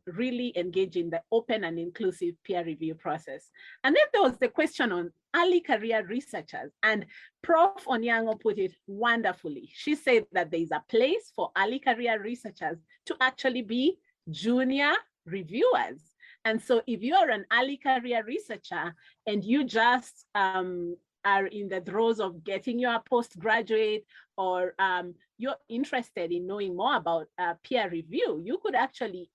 really engage in the open and inclusive peer review process. And then there was the question on early career researchers, and Prof. Oniang'o put it wonderfully. She said that there is a place for early career researchers to actually be junior reviewers. And so if you are an early career researcher and you just are in the throes of getting your postgraduate, or you're interested in knowing more about peer review, you could actually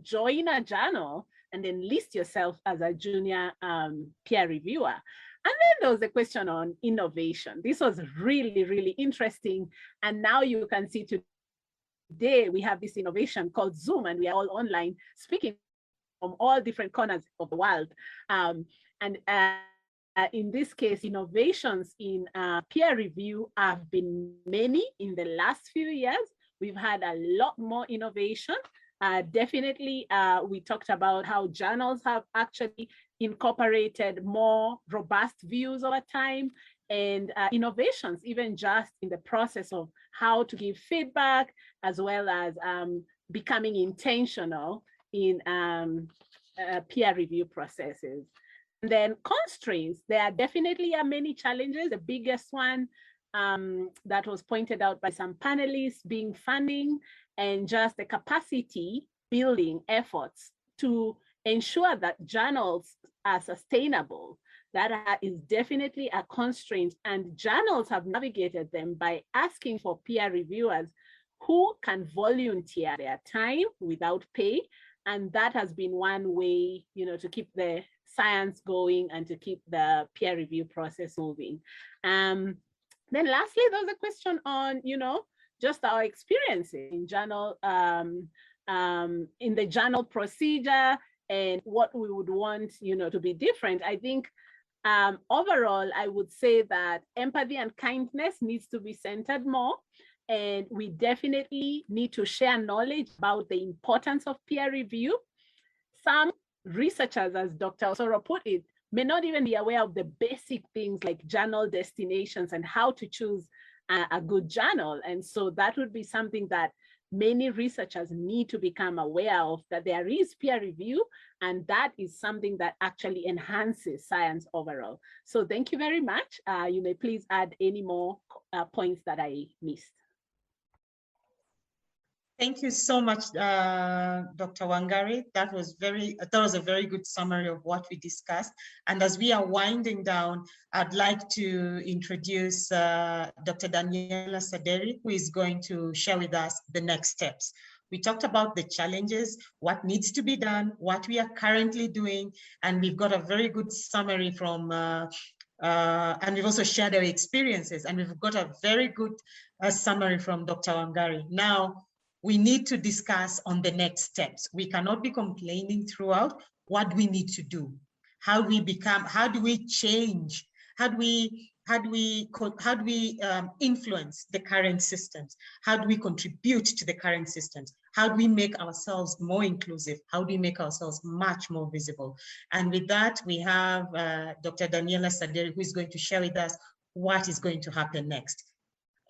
join a journal and then list yourself as a junior peer reviewer. And then there was a question on innovation. This was really, really interesting. And now you can see today we have this innovation called Zoom, and we are all online speaking from all different corners of the world. In this case, innovations in peer review have been many in the last few years. We've had a lot more innovation. Definitely, we talked about how journals have actually incorporated more robust views over time, and innovations, even just in the process of how to give feedback, as well as becoming intentional in peer review processes. And then constraints, there definitely are many challenges. The biggest one that was pointed out by some panelists being funding and just the capacity building efforts to ensure that journals are sustainable. That is definitely a constraint, and journals have navigated them by asking for peer reviewers who can volunteer their time without pay. And that has been one way, to keep the science going and to keep the peer review process moving. Then lastly, there's a question on, just our experiences in journal, in the journal procedure and what we would want, to be different. I think overall, I would say that empathy and kindness needs to be centered more. And we definitely need to share knowledge about the importance of peer review. Some researchers, as Dr. Osoro put it, may not even be aware of the basic things like journal destinations and how to choose a good journal. And so that would be something that many researchers need to become aware of, that there is peer review, and that is something that actually enhances science overall. So thank you very much. You may please add any more points that I missed. Thank you so much, Dr. Wangari. That was a very good summary of what we discussed. And as we are winding down, I'd like to introduce Dr. Daniela Saderi, who is going to share with us the next steps. We talked about the challenges, what needs to be done, what we are currently doing, and we've got a very good summary from and we've also shared our experiences, and we've got a very good summary from Dr. Wangari. Now, we need to discuss on the next steps. We cannot be complaining throughout. What we need to do, how do we change, how do we influence the current systems? How do we contribute to the current systems? How do we make ourselves more inclusive? How do we make ourselves much more visible? And with that, we have Dr. Daniela Saderi, who is going to share with us what is going to happen next.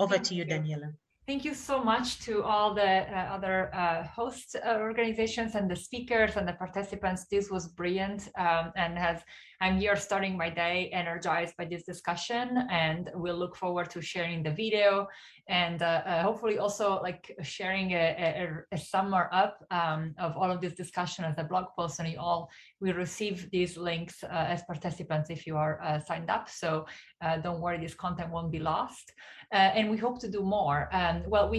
Over to you, Daniela. Thank you so much to all the other host organizations and the speakers and the participants. This was brilliant, and I'm here starting my day energized by this discussion, and we'll look forward to sharing the video and hopefully also like sharing a summer up of all of this discussion as a blog post, and we receive these links as participants if you are signed up. So don't worry, this content won't be lost. And we hope to do more. Well,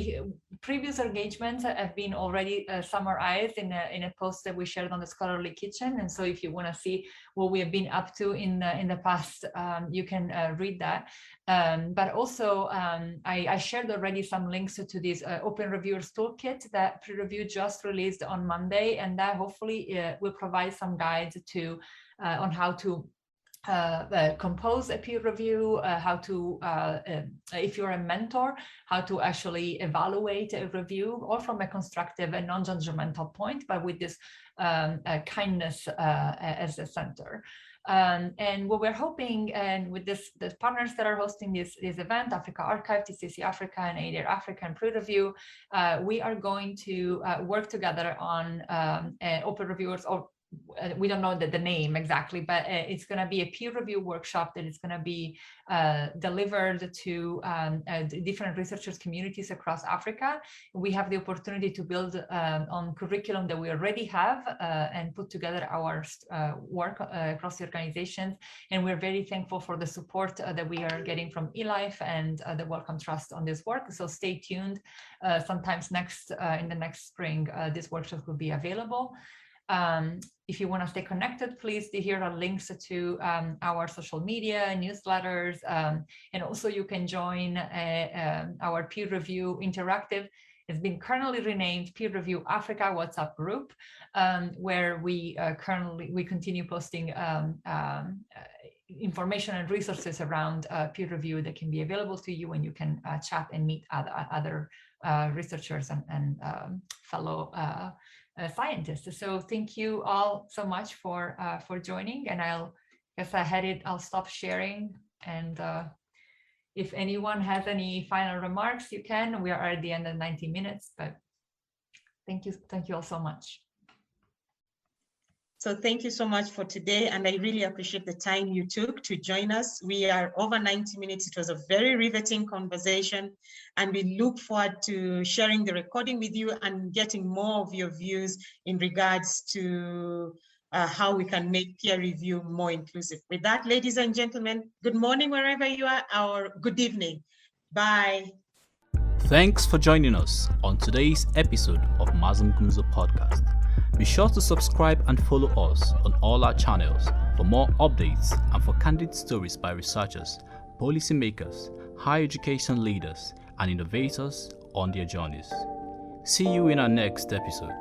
previous engagements have been already summarized in a post that we shared on the Scholarly Kitchen. And so if you want to see what we have been up to in the past, you can read that. But also, I shared already some links to this Open Reviewers Toolkit that Pre-Review just released on Monday, and that hopefully will provide some guides to on how to compose a peer review, how to, if you're a mentor, how to actually evaluate a review, or from a constructive and non-judgmental point, but with this kindness as the center. And what we're hoping, and with the partners that are hosting this event, Africa Archive, TCC Africa, and ADR Africa, and Pre-Review, we are going to work together on Open Reviewers, or we don't know the name exactly, but it's going to be a peer review workshop that is going to be delivered to different researchers communities across Africa. We have the opportunity to build on curriculum that we already have and put together our work across the organizations. And we're very thankful for the support that we are getting from eLife and the Wellcome Trust on this work. So stay tuned. Sometimes in the next spring, this workshop will be available. If you want to stay connected, please, here are links to our social media, newsletters, and also you can join our peer review interactive. It's been currently renamed Peer Review Africa WhatsApp group, where we continue posting information and resources around peer review that can be available to you, and you can chat and meet other researchers and fellow scientists. So thank you all so much for joining, and I'll stop sharing, and if anyone has any final remarks, you can. We are at the end of 90 minutes, but Thank you all so much. So thank you so much for today, and I really appreciate the time you took to join us. We are over 90 minutes. It was a very riveting conversation, and we look forward to sharing the recording with you and getting more of your views in regards to how we can make peer review more inclusive. With that, ladies and gentlemen, good morning wherever you are, or good evening. Bye. Thanks for joining us on today's episode of Mazungumzo Podcast. Be sure to subscribe and follow us on all our channels for more updates and for candid stories by researchers, policymakers, higher education leaders, and innovators on their journeys. See you in our next episode.